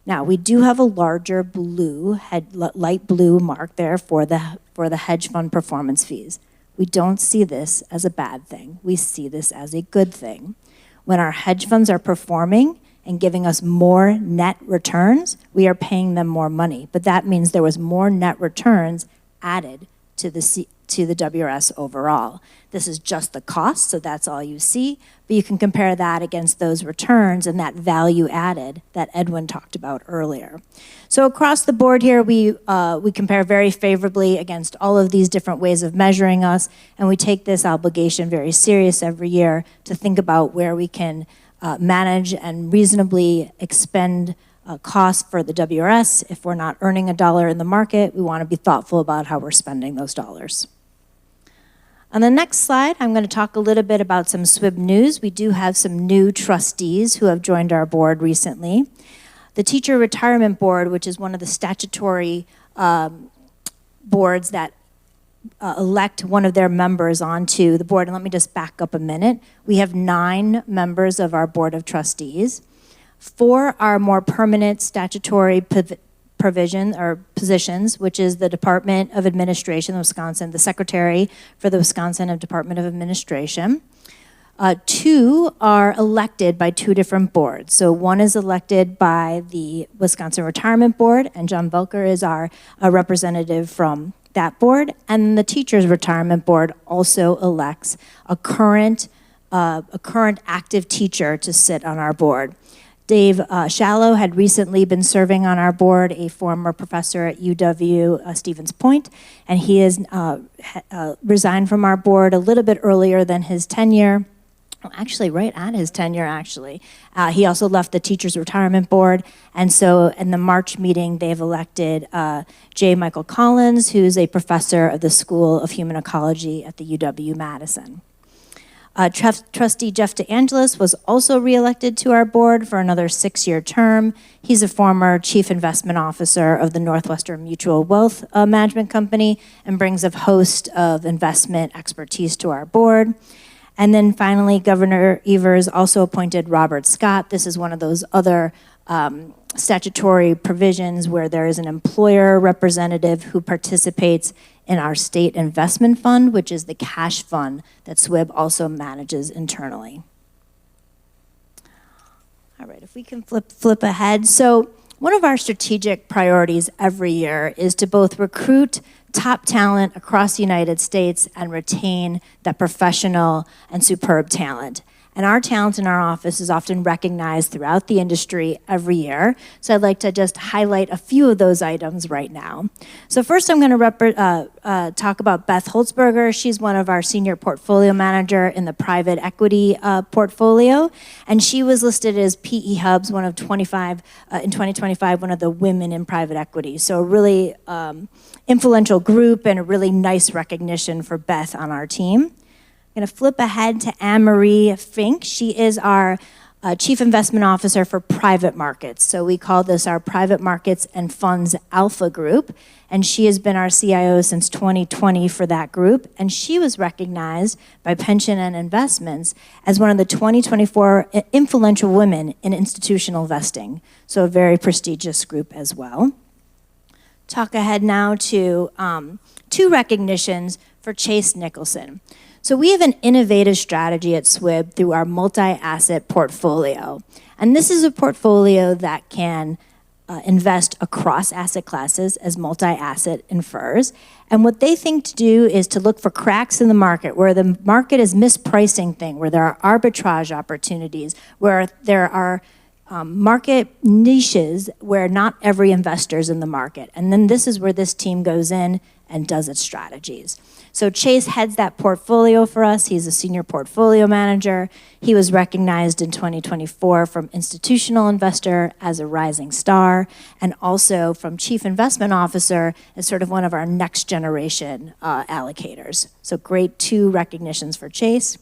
Now, we do have a larger light blue mark there for the hedge fund performance fees. We don't see this as a bad thing. We see this as a good thing. When our hedge funds are performing and giving us more net returns, we are paying them more money. But that means there was more net returns added to the WRS overall. This is just the cost, so that's all you see, but you can compare that against those returns and that value added that Edwin talked about earlier. So across the board here, we compare very favorably against all of these different ways of measuring us, and we take this obligation very serious every year to think about where we can manage and reasonably expend costs for the WRS. If we're not earning a dollar in the market, we want to be thoughtful about how we're spending those dollars. On the next slide, I'm going to talk a little bit about some SWIB news. We do have some new trustees who have joined our board recently. The Teacher Retirement Board, which is one of the statutory boards that elect one of their members onto the board. And let me just back up a minute. We have 9 members of our Board of Trustees. 4 are more permanent statutory provision or positions, which is the Department of Administration, Wisconsin, the Secretary for the Wisconsin Department of Administration. 2 are elected by 2 different boards. So one is elected by the Wisconsin Retirement Board, and John Velker is our representative from that board. And the Teachers Retirement Board also elects a current a current active teacher to sit on our board. Dave Shallow had recently been serving on our board, a former professor at UW Stevens Point, and he has resigned from our board a little bit earlier than his tenure. Actually, right at his tenure, actually. He also left the Teachers Retirement Board, and so in the March meeting, they've elected J. Michael Collins, who's a professor of the School of Human Ecology at the UW-Madison. Trustee Jeff DeAngelis was also reelected to our board for another 6-year term. He's a former chief investment officer of the Northwestern Mutual Wealth Management Company and brings a host of investment expertise to our board. And then finally, Governor Evers also appointed Robert Scott. This is one of those other statutory provisions where there is an employer representative who participates in our state investment fund, which is the cash fund that SWIB also manages internally. All right, if we can flip ahead. So one of our strategic priorities every year is to both recruit top talent across the United States and retain that professional and superb talent. And our talent in our office is often recognized throughout the industry every year. So I'd like to just highlight a few of those items right now. So first I'm going to talk about Beth Holtzberger. She's one of our senior portfolio manager in the private equity portfolio. And she was listed as PE Hub's one of 25, in 2025, one of the women in private equity. So a really influential group and a really nice recognition for Beth on our team. I'm going to flip ahead to Anne-Marie Fink. She is our Chief Investment Officer for Private Markets. So we call this our Private Markets and Funds Alpha Group. And she has been our CIO since 2020 for that group. And she was recognized by Pension and Investments as one of the 2024 influential women in institutional investing. So a very prestigious group as well. Talk ahead now to 2 recognitions for Chase Nicholson. So we have an innovative strategy at SWIB through our multi-asset portfolio. And this is a portfolio that can invest across asset classes, as multi-asset infers. And what they think to do is to look for cracks in the market, where the market is mispricing things, where there are arbitrage opportunities, where there are market niches where not every investor is in the market. And then this is where this team goes in and does its strategies. So Chase heads that portfolio for us. He's a senior portfolio manager. He was recognized in 2024 from Institutional Investor as a rising star, and also from Chief Investment Officer as sort of one of our next generation allocators. So great 2 recognitions for Chase.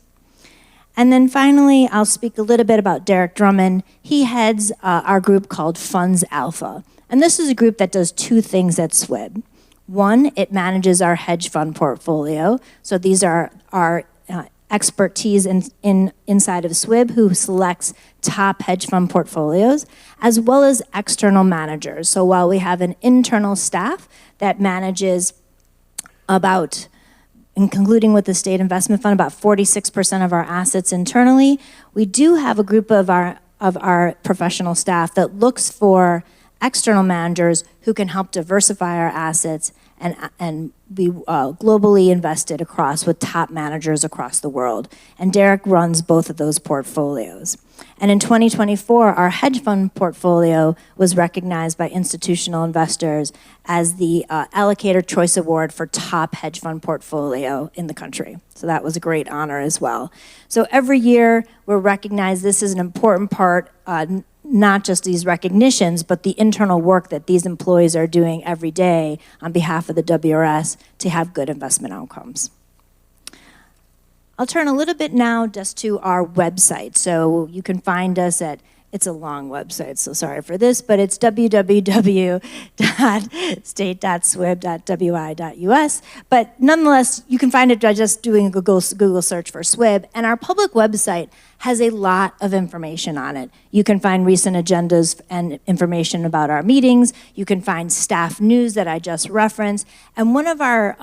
And then finally, I'll speak a little bit about Derek Drummond. He heads our group called Funds Alpha. And this is a group that does 2 things at SWIB. One, it manages our hedge fund portfolio. So these are our expertise inside of SWIB who selects top hedge fund portfolios, as well as external managers. So while we have an internal staff that manages about, in concluding with the state investment fund, about 46% of our assets internally, we do have a group of our professional staff that looks for external managers who can help diversify our assets and be globally invested across with top managers across the world. And Derek runs both of those portfolios. And in 2024, our hedge fund portfolio was recognized by institutional investors as the Allocator Choice Award for top hedge fund portfolio in the country. So that was a great honor as well. So every year, we're recognized. This is an important part, not just these recognitions, but the internal work that these employees are doing every day on behalf of the WRS to have good investment outcomes. I'll turn a little bit now just to our website. So you can find us at, it's a long website, so sorry for this, but it's www.state.swib.wi.us. But nonetheless, you can find it by just doing a Google search for SWIB. And our public website has a lot of information on it. You can find recent agendas and information about our meetings. You can find staff news that I just referenced. And one of our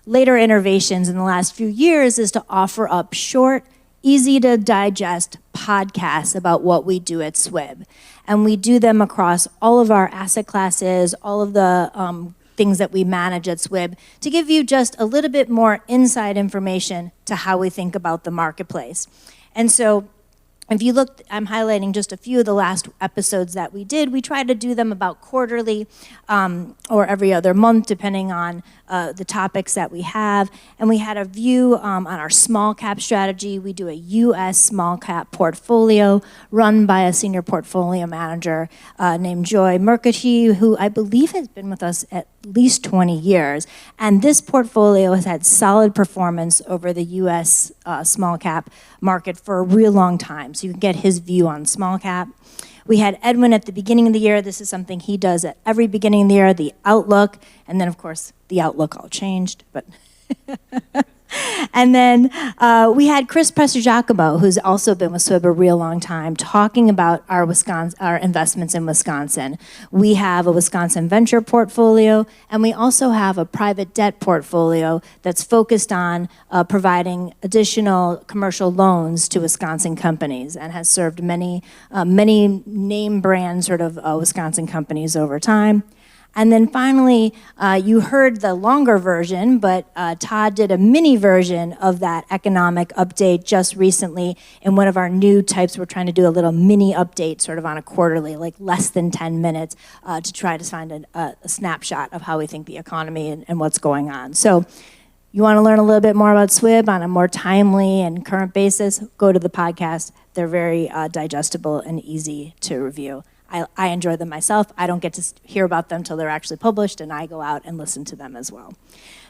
later innovations in the last few years is to offer up short, easy to digest podcasts about what we do at SWIB. And we do them across all of our asset classes, all of the things that we manage at SWIB to give you just a little bit more inside information to how we think about the marketplace. And so if you look, I'm highlighting just a few of the last episodes that we did. We try to do them about quarterly or every other month, depending on the topics that we have. And we had a view on our small cap strategy. We do a U.S. small cap portfolio run by a senior portfolio manager named Joy Murkaty, who I believe has been with us at least 20 years. And this portfolio has had solid performance over the U.S. Small cap market for a real long time. So you can get his view on small cap. We had Edwin at the beginning of the year. This is something he does at every beginning of the year, the outlook. And then, of course, the outlook all changed. But and then we had Chris Prestigiacomo, who's also been with SWIB a real long time, talking about our investments in Wisconsin. We have a Wisconsin venture portfolio, and we also have a private debt portfolio that's focused on providing additional commercial loans to Wisconsin companies and has served many name brand sort of Wisconsin companies over time. And then finally, you heard the longer version, but Todd did a mini version of that economic update just recently in one of our new types. We're trying to do a little mini update sort of on a quarterly, like less than 10 minutes, to try to find a snapshot of how we think the economy and what's going on. So you want to learn a little bit more about SWIB on a more timely and current basis, go to the podcast. They're very digestible and easy to review. I enjoy them myself. I don't get to hear about them until they're actually published, and I go out and listen to them as well.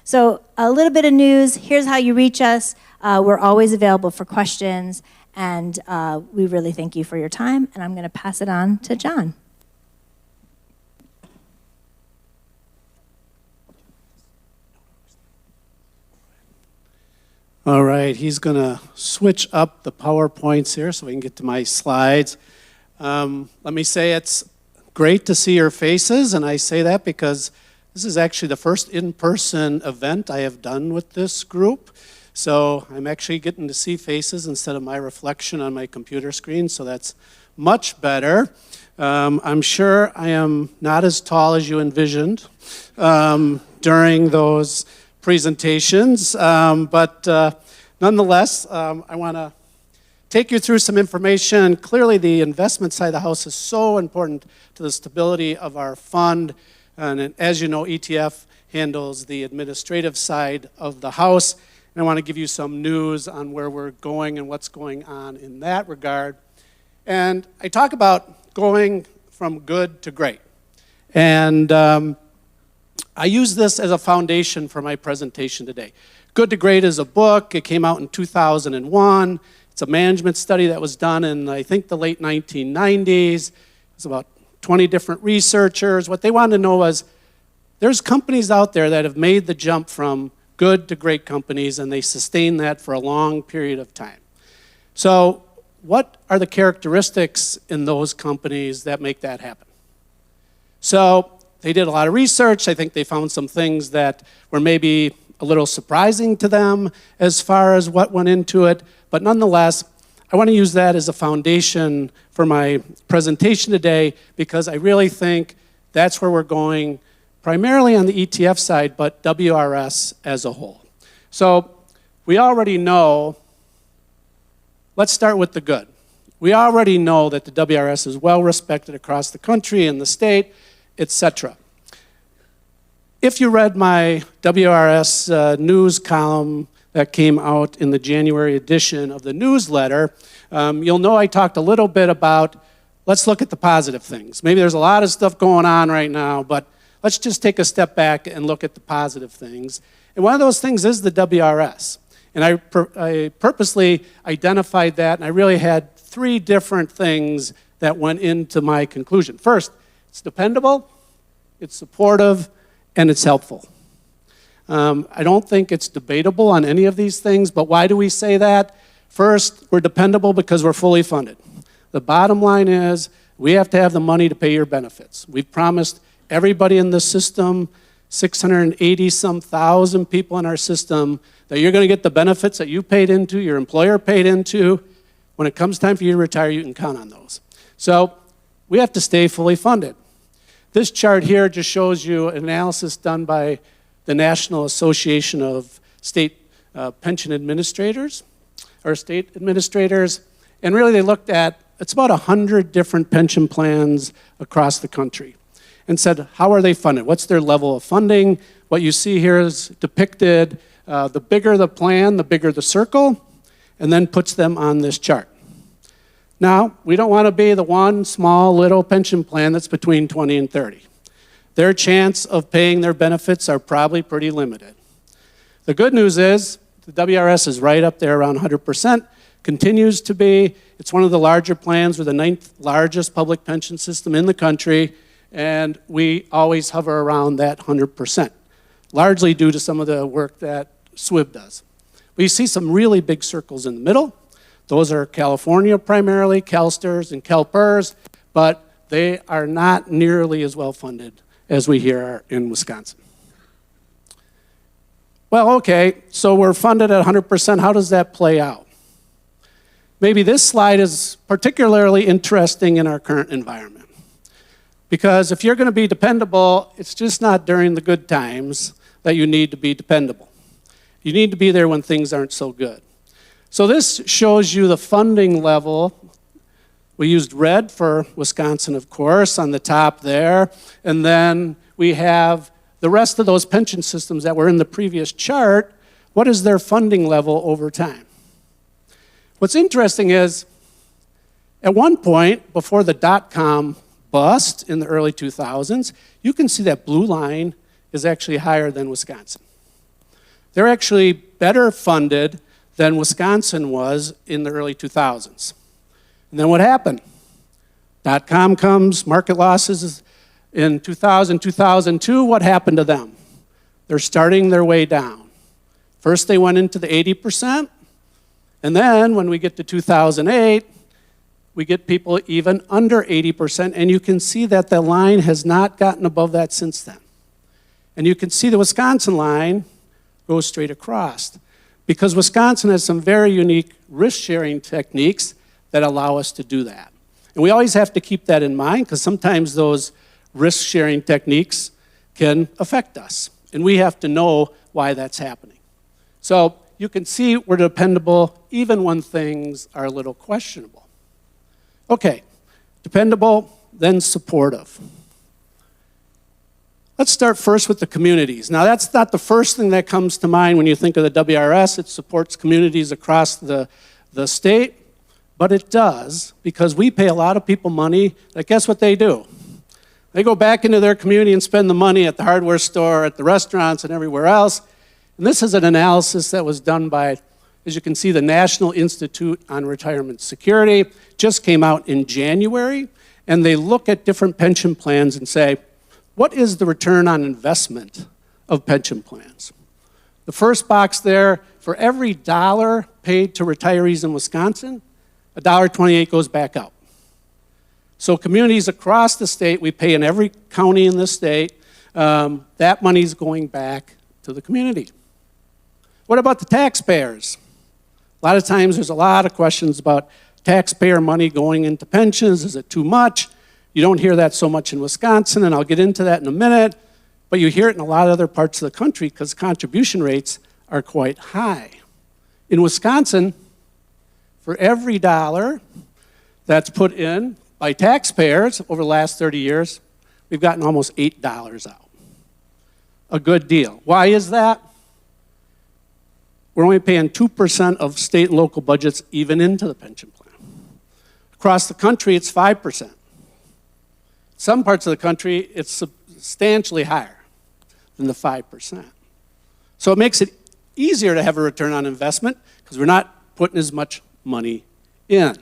So a little bit of news. Here's how you reach us. We're always available for questions, and we really thank you for your time, and I'm going to pass it on to John. All right, he's going to switch up the PowerPoints here so we can get to my slides. Let me say it's great to see your faces, and I say that because this is actually the first in-person event I have done with this group. So I'm actually getting to see faces instead of my reflection on my computer screen, so that's much better. I'm sure I am not as tall as you envisioned during those presentations, but nonetheless, I want to take you through some information. Clearly, the investment side of the house is so important to the stability of our fund. And as you know, ETF handles the administrative side of the house. And I want to give you some news on where we're going and what's going on in that regard. And I talk about going from good to great. And I use this as a foundation for my presentation today. Good to Great is a book. It came out in 2001. It's a management study that was done in, I think, the late 1990s. It's about 20 different researchers. What they wanted to know was, there's companies out there that have made the jump from good to great companies, and they sustain that for a long period of time. So what are the characteristics in those companies that make that happen? So they did a lot of research. I think they found some things that were maybe a little surprising to them as far as what went into it. But nonetheless, I want to use that as a foundation for my presentation today because I really think that's where we're going, primarily on the ETF side, but WRS as a whole. So we already know, let's start with the good. We already know that the WRS is well respected across the country and the state, etc. If you read my WRS news column that came out in the January edition of the newsletter, you'll know I talked a little bit about, let's look at the positive things. Maybe there's a lot of stuff going on right now, but let's just take a step back and look at the positive things. And one of those things is the WRS. And I purposely identified that, and I really had 3 different things that went into my conclusion. First, it's dependable, it's supportive, and it's helpful. I don't think it's debatable on any of these things, but why do we say that? First, we're dependable because we're fully funded. The bottom line is we have to have the money to pay your benefits. We've promised everybody in the system, 680-some thousand people in our system, that you're going to get the benefits that you paid into, your employer paid into. When it comes time for you to retire, you can count on those. So we have to stay fully funded. This chart here just shows you an analysis done by the National Association of State Pension Administrators, or state administrators, and really they looked at, it's about 100 different pension plans across the country, and said, how are they funded? What's their level of funding? What you see here is depicted, the bigger the plan, the bigger the circle, and then puts them on this chart. Now, we don't want to be the one small little pension plan that's between 20 and 30. Their chance of paying their benefits are probably pretty limited. The good news is the WRS is right up there around 100%, continues to be. It's one of the larger plans. We're the 9th largest public pension system in the country, and we always hover around that 100%, largely due to some of the work that SWIB does. But you see some really big circles in the middle. Those are California primarily, CalSTRS and CalPERS, but they are not nearly as well funded as we here are in Wisconsin. Well, okay, so we're funded at 100%. How does that play out? Maybe this slide is particularly interesting in our current environment. Because if you're going to be dependable, it's just not during the good times that you need to be dependable. You need to be there when things aren't so good. So this shows you the funding level. We used red for Wisconsin, of course, on the top there. And then we have the rest of those pension systems that were in the previous chart. What is their funding level over time? What's interesting is, at one point, before the dot-com bust in the early 2000s, you can see that blue line is actually higher than Wisconsin. They're actually better funded than Wisconsin was in the early 2000s. And then what happened? Dot-com comes, market losses in 2000, 2002, what happened to them? They're starting their way down. First they went into the 80%, and then when we get to 2008, we get people even under 80%, and you can see that the line has not gotten above that since then. And you can see the Wisconsin line goes straight across, because Wisconsin has some very unique risk-sharing techniques that allow us to do that. And we always have to keep that in mind, because sometimes those risk-sharing techniques can affect us, and we have to know why that's happening. So you can see we're dependable even when things are a little questionable. Okay, dependable, then supportive. Let's start first with the communities. Now, that's not the first thing that comes to mind when you think of the WRS. It supports communities across the state, but it does, because we pay a lot of people money. Like, guess what they do? They go back into their community and spend the money at the hardware store, at the restaurants, and everywhere else. And this is an analysis that was done by, as you can see, the National Institute on Retirement Security. Just came out in January, and they look at different pension plans and say, what is the return on investment of pension plans? The first box there, for every dollar paid to retirees in Wisconsin, $1.28 goes back out. So communities across the state, we pay in every county in the state, that money's going back to the community. What about the taxpayers? A lot of times there's a lot of questions about taxpayer money going into pensions. Is it too much? You don't hear that so much in Wisconsin, and I'll get into that in a minute, but you hear it in a lot of other parts of the country because contribution rates are quite high. In Wisconsin, for every dollar that's put in by taxpayers over the last 30 years, we've gotten almost $8 out. A good deal. Why is that? We're only paying 2% of state and local budgets even into the pension plan. Across the country, it's 5%. Some parts of the country, it's substantially higher than the 5%. So it makes it easier to have a return on investment because we're not putting as much money in.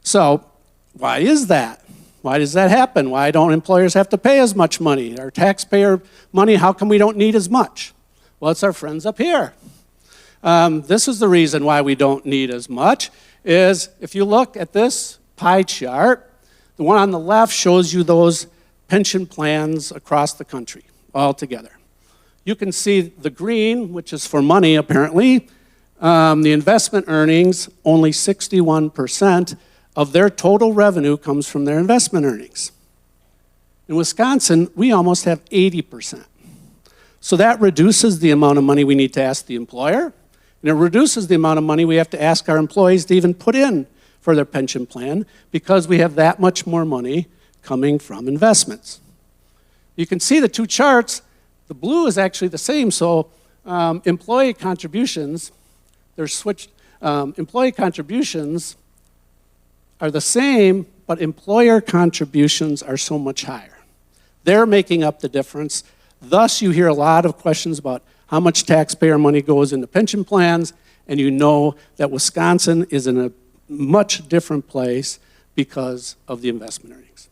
So why is that? Why does that happen? Why don't employers have to pay as much money? Our taxpayer money, how come we don't need as much? Well, it's our friends up here. This is the reason why we don't need as much, is if you look at this pie chart, the one on the left shows you those pension plans across the country all together. You can see the green, which is for money apparently, the investment earnings, only 61% of their total revenue comes from their investment earnings. In Wisconsin, we almost have 80%. So that reduces the amount of money we need to ask the employer, and it reduces the amount of money we have to ask our employees to even put in for their pension plan because we have that much more money coming from investments. You can see the two charts. The blue is actually the same, so employee contributions, they're switched. Employee contributions are the same, but employer contributions are so much higher. They're making up the difference. Thus, you hear a lot of questions about how much taxpayer money goes into pension plans, and you know that Wisconsin is in a much different place because of the investment earnings.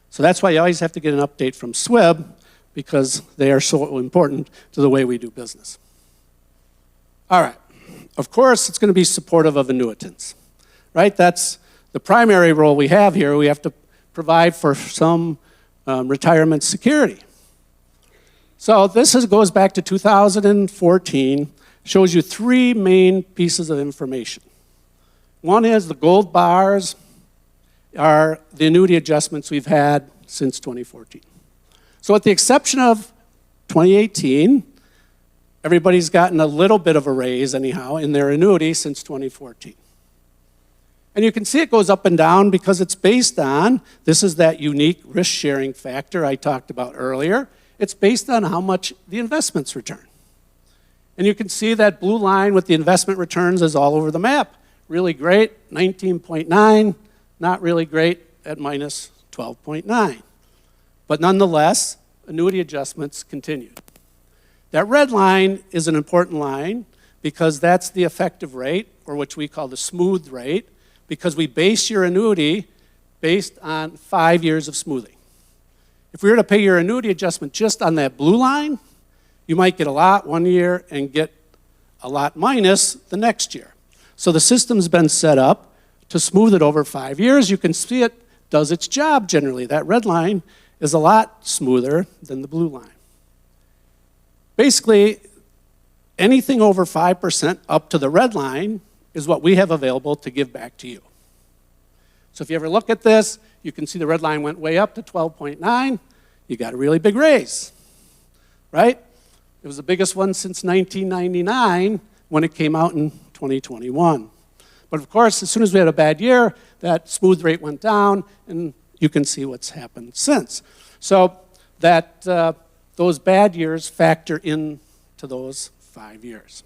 So that's why you always have to get an update from SWIB, because they are so important to the way we do business. All right. Of course, it's going to be supportive of annuitants, right? That's the primary role we have here. We have to provide for some retirement security. So this goes back to 2014, shows you three main pieces of information. One is the gold bars are the annuity adjustments we've had since 2014. So with the exception of 2018, everybody's gotten a little bit of a raise anyhow in their annuity since 2014. And you can see it goes up and down because it's based on, this is that unique risk-sharing factor I talked about earlier. It's based on how much the investments return. And you can see that blue line with the investment returns is all over the map. Really great, 19.9, not really great at minus 12.9. But nonetheless, annuity adjustments continued. That red line is an important line because that's the effective rate, or which we call the smooth rate, because we base your annuity based on 5 years of smoothing. If we were to pay your annuity adjustment just on that blue line, you might get a lot one year and get a lot minus the next year. So the system's been set up to smooth it over 5 years. You can see it does its job generally. That red line is a lot smoother than the blue line. Basically, anything over 5% up to the red line is what we have available to give back to you. So if you ever look at this, you can see the red line went way up to 12.9. You got a really big raise, right? It was the biggest one since 1999 when it came out in 2021. But of course, as soon as we had a bad year, that smooth rate went down, and you can see what's happened since. So that those bad years factor into those 5 years.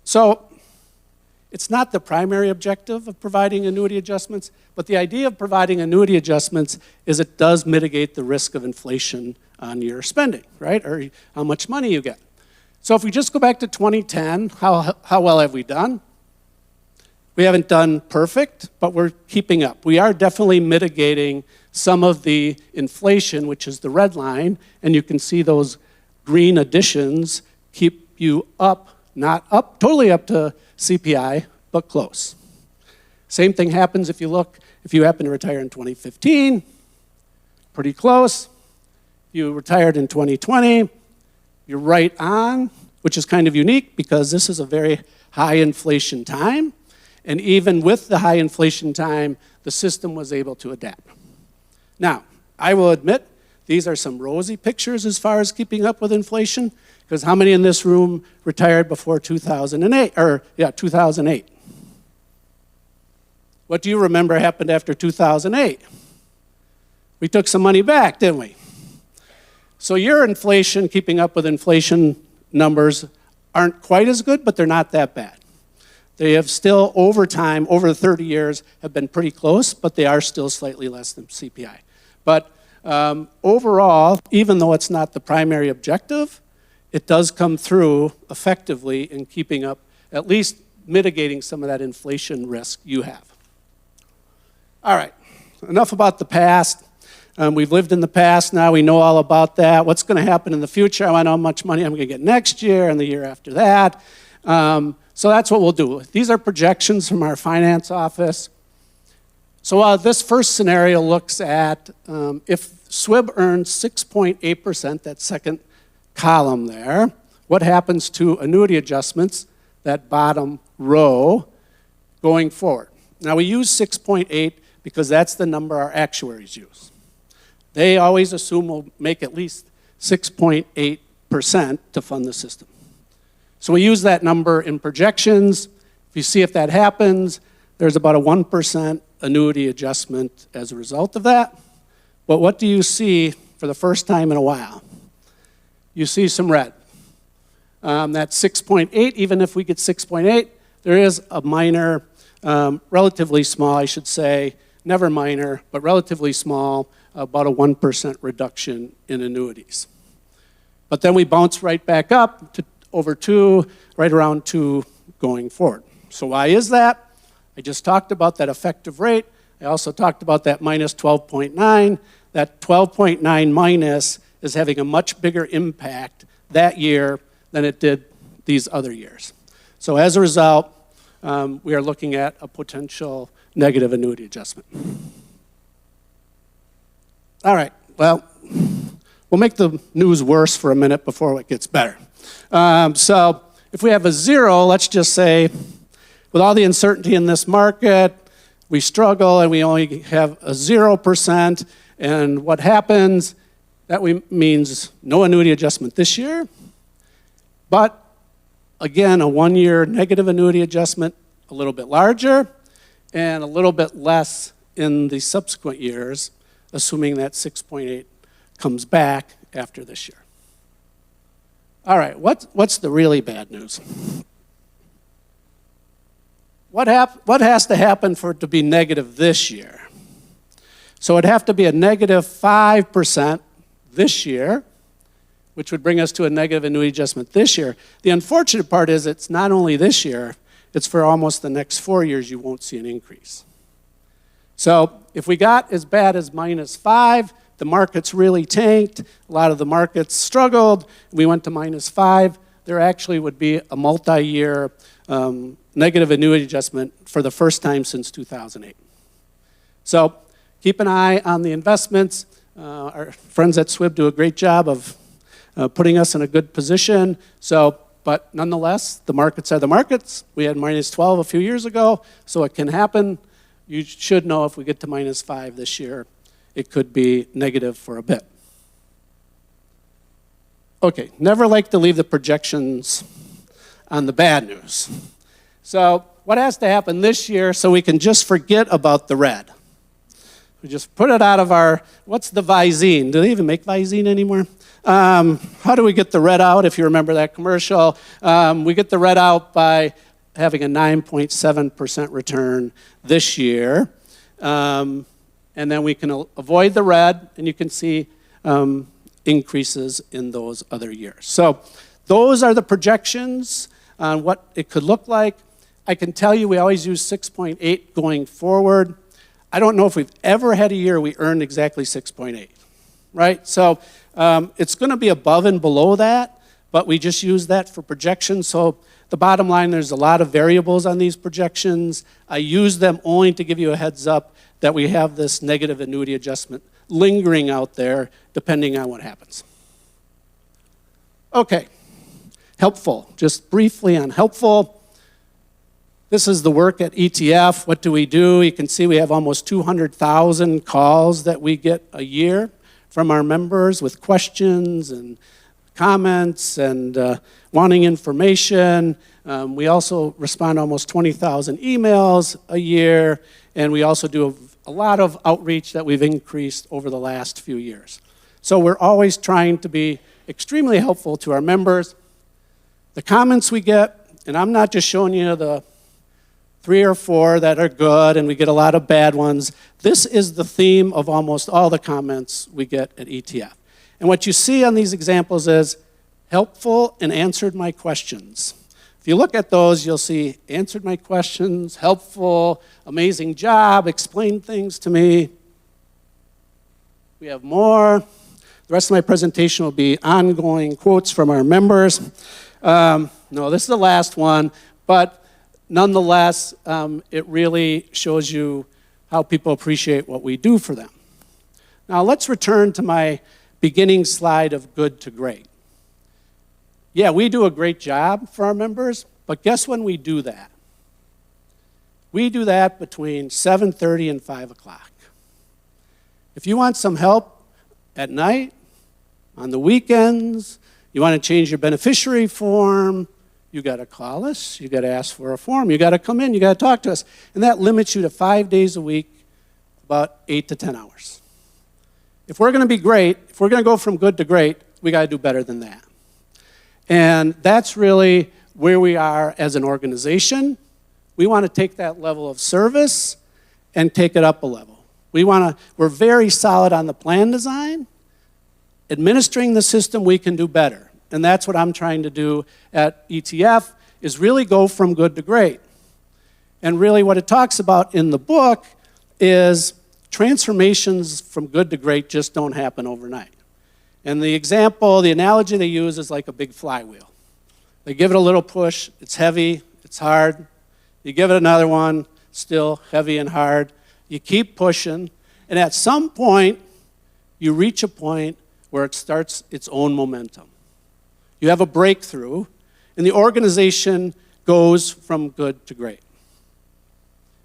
So it's not the primary objective of providing annuity adjustments, but the idea of providing annuity adjustments is it does mitigate the risk of inflation on your spending, right? Or how much money you get. So if we just go back to 2010, how well have we done? We haven't done perfect, but we're keeping up. We are definitely mitigating some of the inflation, which is the red line, and you can see those green additions keep you up, not up, totally up to CPI, but close. Same thing happens if you happen to retire in 2015, pretty close. You retired in 2020, you're right on, which is kind of unique because this is a very high inflation time. And even with the high inflation time, the system was able to adapt. Now, I will admit, these are some rosy pictures as far as keeping up with inflation, because how many in this room retired before 2008? 2008. What do you remember happened after 2008? We took some money back, didn't we? So your inflation, keeping up with inflation numbers aren't quite as good, but they're not that bad. They have still, over time, over 30 years, have been pretty close, but they are still slightly less than CPI. But overall, even though it's not the primary objective, it does come through effectively in keeping up, at least mitigating some of that inflation risk you have. All right, enough about the past. We've lived in the past now, we know all about that. What's going to happen in the future? I want to know how much money I'm going to get next year and the year after that. So that's what we'll do. These are projections from our finance office. So this first scenario looks at if SWIB earns 6.8%, that second column there, what happens to annuity adjustments, that bottom row, going forward. Now we use 6.8 because that's the number our actuaries use. They always assume we'll make at least 6.8% to fund the system. So we use that number in projections. If you see if that happens, there's about a 1% annuity adjustment as a result of that. But what do you see for the first time in a while? You see some red. That's 6.8. Even if we get 6.8, there is a minor, relatively small, I should say, never minor, but relatively small, about a 1% reduction in annuities. But then we bounce right back up to over 2, right around 2 going forward. So why is that? I just talked about that effective rate. I also talked about that minus 12.9. That 12.9 minus is having a much bigger impact that year than it did these other years. So as a result, we are looking at a potential negative annuity adjustment. All right, well, we'll make the news worse for a minute before it gets better. So if we have a 0, let's just say, with all the uncertainty in this market, we struggle and we only have a 0%, and what happens, that means no annuity adjustment this year, but again, a 1-year negative annuity adjustment, a little bit larger, and a little bit less in the subsequent years, assuming that 6.8 comes back after this year. All right, what's the really bad news? What has to happen for it to be negative this year? So it'd have to be a negative 5% this year, which would bring us to a negative annuity adjustment this year. The unfortunate part is it's not only this year, it's for almost the next 4 years you won't see an increase. So if we got as bad as minus 5, the markets really tanked, a lot of the markets struggled, we went to minus 5, there actually would be a multi-year negative annuity adjustment for the first time since 2008. So keep an eye on the investments. Our friends at SWIB do a great job of putting us in a good position. So, but nonetheless, the markets are the markets. We had minus 12 a few years ago, so it can happen. You should know if we get to minus 5 this year, it could be negative for a bit. Okay, never like to leave the projections on the bad news. So what has to happen this year so we can just forget about the red? We just put it out of our, what's the Visine? Do they even make Visine anymore? How do we get the red out, if you remember that commercial? We get the red out by having a 9.7% return this year. And then we can avoid the red, and you can see increases in those other years. So those are the projections on what it could look like. I can tell you we always use 6.8 going forward. I don't know if we've ever had a year we earned exactly 6.8, right? So it's going to be above and below that, but we just use that for projections. So the bottom line, there's a lot of variables on these projections. I use them only to give you a heads up that we have this negative annuity adjustment lingering out there depending on what happens. Okay, helpful. Just briefly on helpful. This is the work at ETF. What do? You can see we have almost 200,000 calls that we get a year from our members with questions and comments and wanting information. We also respond to almost 20,000 emails a year, and we also do a lot of outreach that we've increased over the last few years. So we're always trying to be extremely helpful to our members. The comments we get, and I'm not just showing you the 3 or 4 that are good, and we get a lot of bad ones. This is the theme of almost all the comments we get at ETF. And what you see on these examples is helpful and answered my questions. If you look at those, you'll see answered my questions, helpful, amazing job, explained things to me. We have more. The rest of my presentation will be ongoing quotes from our members. No, this is the last one, but nonetheless, it really shows you how people appreciate what we do for them. Now let's return to my beginning slide of good to great. Yeah, we do a great job for our members, but guess when we do that? We do that between 7:30 and 5 o'clock. If you want some help at night, on the weekends, you want to change your beneficiary form, you got to call us, you got to ask for a form, you got to come in, you got to talk to us. And that limits you to 5 days a week, about 8 to 10 hours. If we're going to be great, if we're going to go from good to great, we got to do better than that. And that's really where we are as an organization. We want to take that level of service and take it up a level. We're very solid on the plan design. Administering the system, we can do better. And that's what I'm trying to do at ETF, is really go from good to great. And really what it talks about in the book is transformations from good to great just don't happen overnight. And the example, the analogy they use is like a big flywheel. They give it a little push, it's heavy, it's hard. You give it another one, still heavy and hard. You keep pushing, and at some point, you reach a point where it starts its own momentum. You have a breakthrough, and the organization goes from good to great.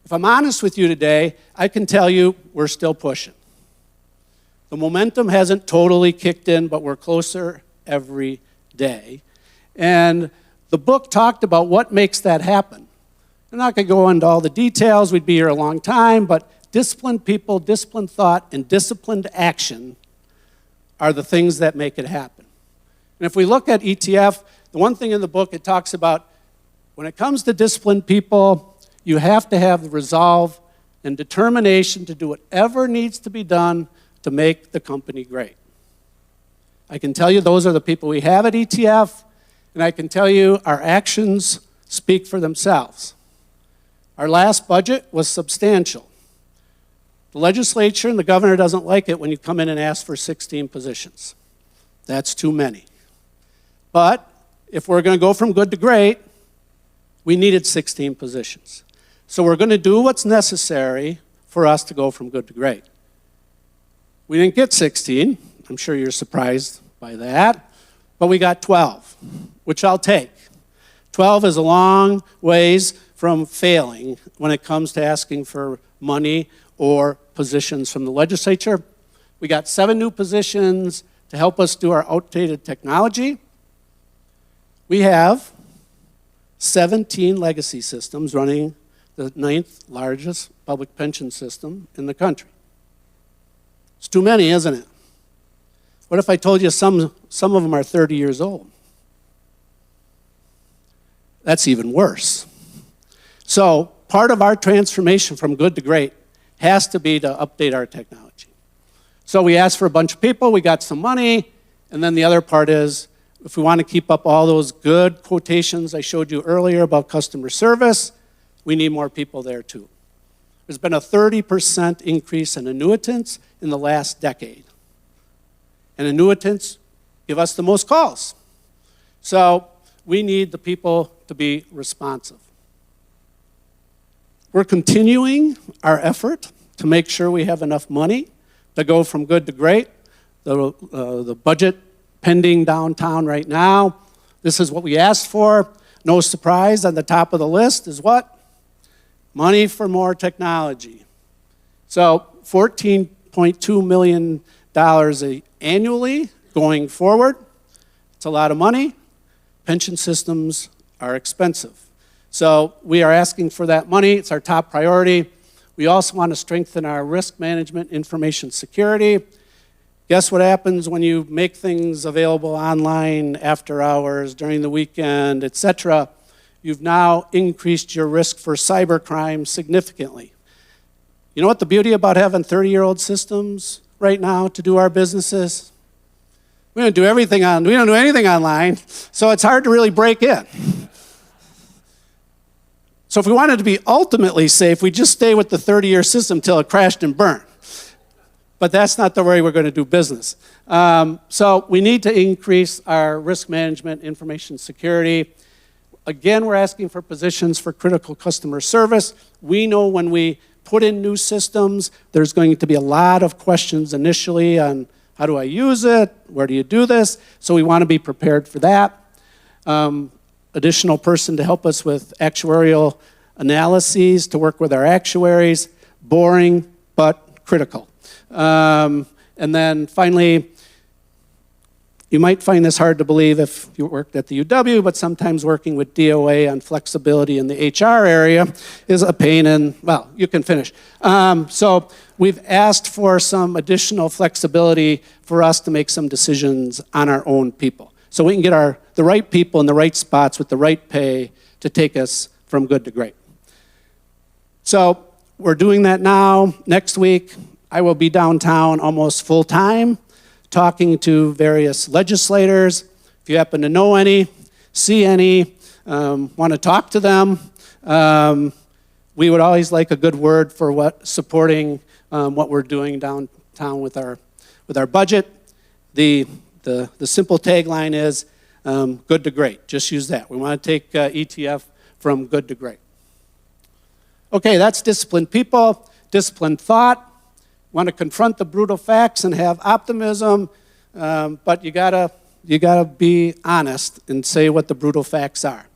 If I'm honest with you today, I can tell you we're still pushing. The momentum hasn't totally kicked in, but we're closer every day. And the book talked about what makes that happen. I'm not going to go into all the details, we'd be here a long time, but disciplined people, disciplined thought, and disciplined action are the things that make it happen. And if we look at ETF, the one thing in the book it talks about, when it comes to disciplined people, you have to have the resolve and determination to do whatever needs to be done to make the company great. I can tell you those are the people we have at ETF, and I can tell you our actions speak for themselves. Our last budget was substantial. The legislature and the governor doesn't like it when you come in and ask for 16 positions. That's too many. But if we're going to go from good to great, we needed 16 positions. So we're going to do what's necessary for us to go from good to great. We didn't get 16. I'm sure you're surprised by that. But we got 12, which I'll take. 12 is a long ways from failing when it comes to asking for money or positions from the legislature. We got 7 new positions to help us do our outdated technology. We have 17 legacy systems running the 9th largest public pension system in the country. It's too many, isn't it? What if I told you some of them are 30 years old? That's even worse. So part of our transformation from good to great has to be to update our technology. So we asked for a bunch of people, we got some money, and then the other part is, if we want to keep up all those good quotations I showed you earlier about customer service, we need more people there too. There's been a 30% increase in annuitants in the last decade. And annuitants give us the most calls. So we need the people to be responsive. We're continuing our effort to make sure we have enough money to go from good to great. The budget pending downtown right now, this is what we asked for. No surprise, on the top of the list is what? Money for more technology. So $14.2 million annually going forward. It's a lot of money. Pension systems are expensive. So we are asking for that money. It's our top priority. We also want to strengthen our risk management, information security. Guess what happens when you make things available online after hours, during the weekend, etc.? You've now increased your risk for cybercrime significantly. You know what the beauty about having 30-year-old systems right now to do our businesses? We don't do anything online, so it's hard to really break in. So if we wanted to be ultimately safe, we just stay with the 30-year system till it crashed and burned. But that's not the way we're going to do business. So we need to increase our risk management, information security. Again, we're asking for positions for critical customer service. We know when we put in new systems, there's going to be a lot of questions initially on how do I use it, where do you do this? So we want to be prepared for that. Additional person to help us with actuarial analyses to work with our actuaries. Boring, but critical. And then finally, you might find this hard to believe if you worked at the UW, but sometimes working with DOA on flexibility in the HR area is a pain in, well, you can finish. So we've asked for some additional flexibility for us to make some decisions on our own people. So we can get the right people in the right spots with the right pay to take us from good to great. So we're doing that now. Next week, I will be downtown almost full time, talking to various legislators. If you happen to know any, see any, want to talk to them, we would always like a good word for supporting what we're doing downtown with our budget. The simple tagline is good to great. Just use that. We want to take ETF from good to great. Okay, that's disciplined people, disciplined thought. Want to confront the brutal facts and have optimism, but you gotta be honest and say what the brutal facts are.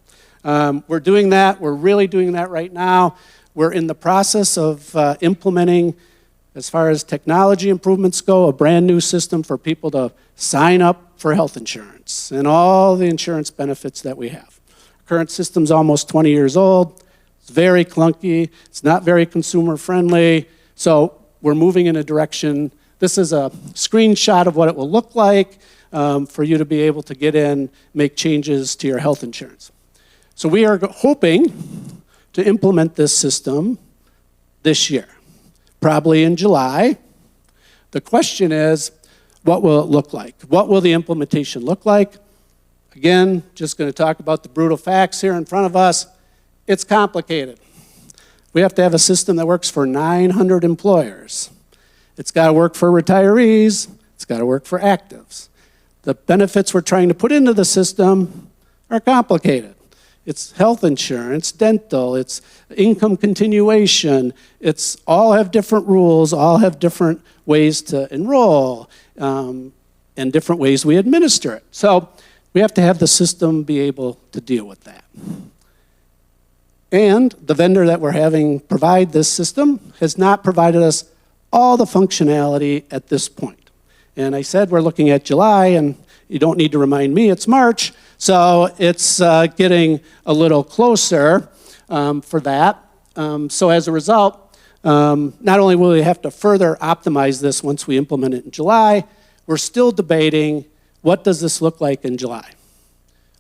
We're doing that. We're really doing that right now. We're in the process of implementing, as far as technology improvements go, a brand new system for people to sign up for health insurance and all the insurance benefits that we have. Current system's almost 20 years old. It's very clunky. It's not very consumer friendly. So we're moving in a direction. This is a screenshot of what it will look like for you to be able to get in, make changes to your health insurance. So we are hoping to implement this system this year, probably in July. The question is, what will it look like? What will the implementation look like? Again, just going to talk about the brutal facts here in front of us. It's complicated. We have to have a system that works for 900 employers. It's got to work for retirees. It's got to work for actives. The benefits we're trying to put into the system are complicated. It's health insurance, dental, it's income continuation. It's all have different rules, all have different ways to enroll, and different ways we administer it. So we have to have the system be able to deal with that. And the vendor that we're having provide this system has not provided us all the functionality at this point. And I said we're looking at July, and you don't need to remind me, it's March. So it's getting a little closer for that. So as a result, not only will we have to further optimize this once we implement it in July, we're still debating what does this look like in July.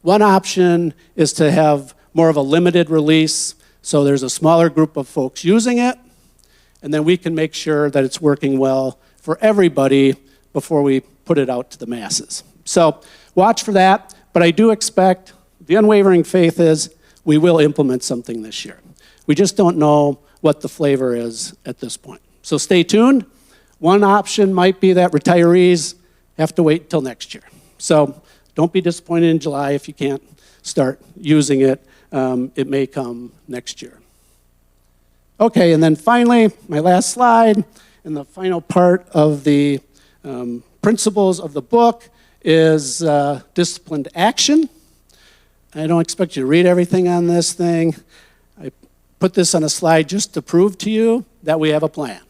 One option is to have more of a limited release, so there's a smaller group of folks using it, and then we can make sure that it's working well for everybody before we put it out to the masses. So watch for that, but I do expect, the unwavering faith is, we will implement something this year. We just don't know what the flavor is at this point. So stay tuned. One option might be that retirees have to wait until next year. So don't be disappointed in July if you can't start using it. It may come next year. Okay, and then finally, my last slide, and the final part of the principles of the book is disciplined action. I don't expect you to read everything on this thing. I put this on a slide just to prove to you that we have a plan.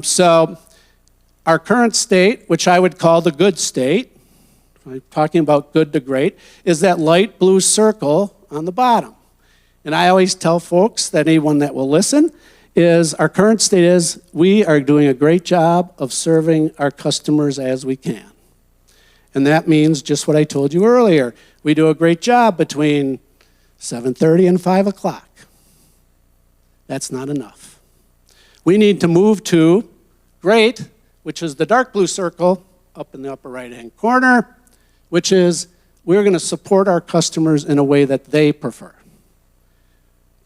So our current state, which I would call the good state, I'm talking about good to great, is that light blue circle on the bottom. And I always tell folks, that anyone that will listen, is our current state is we are doing a great job of serving our customers as we can. And that means just what I told you earlier. We do a great job between 7:30 and 5 o'clock. That's not enough. We need to move to great, which is the dark blue circle up in the upper right-hand corner, which is we're going to support our customers in a way that they prefer.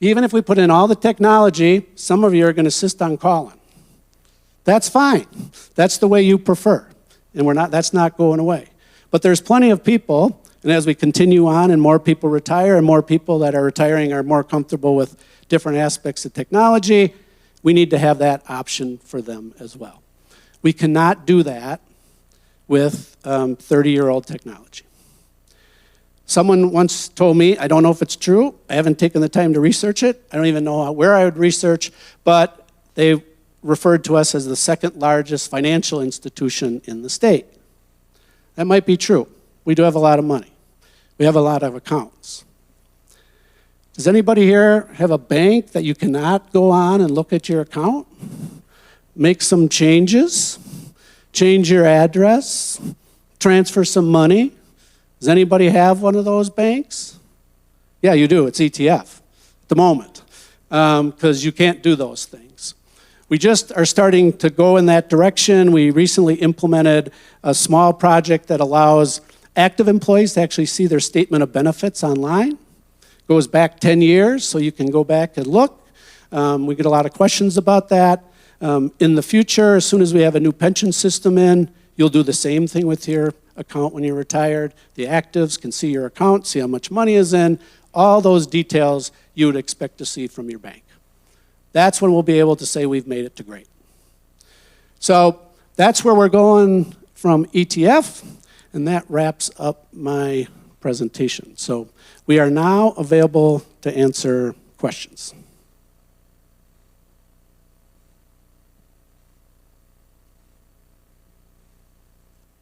Even if we put in all the technology, some of you are going to insist on calling. That's fine. That's the way you prefer. And that's not going away. But there's plenty of people, and as we continue on and more people retire and more people that are retiring are more comfortable with different aspects of technology, we need to have that option for them as well. We cannot do that with 30-year-old technology. Someone once told me, I don't know if it's true, I haven't taken the time to research it, I don't even know where I would research, but they referred to us as the second largest financial institution in the state. That might be true. We do have a lot of money. We have a lot of accounts. Does anybody here have a bank that you cannot go on and look at your account? Make some changes, change your address, transfer some money. Does anybody have one of those banks? Yeah, you do. It's ETF at the moment, because you can't do those things. We just are starting to go in that direction. We recently implemented a small project that allows active employees to actually see their statement of benefits online. Goes back 10 years, so you can go back and look. We get a lot of questions about that. In the future, as soon as we have a new pension system in, you'll do the same thing with your account when you're retired. The actives can see your account, see how much money is in, all those details you would expect to see from your bank. That's when we'll be able to say we've made it to great. So that's where we're going from ETF, and that wraps up my presentation. So we are now available to answer questions.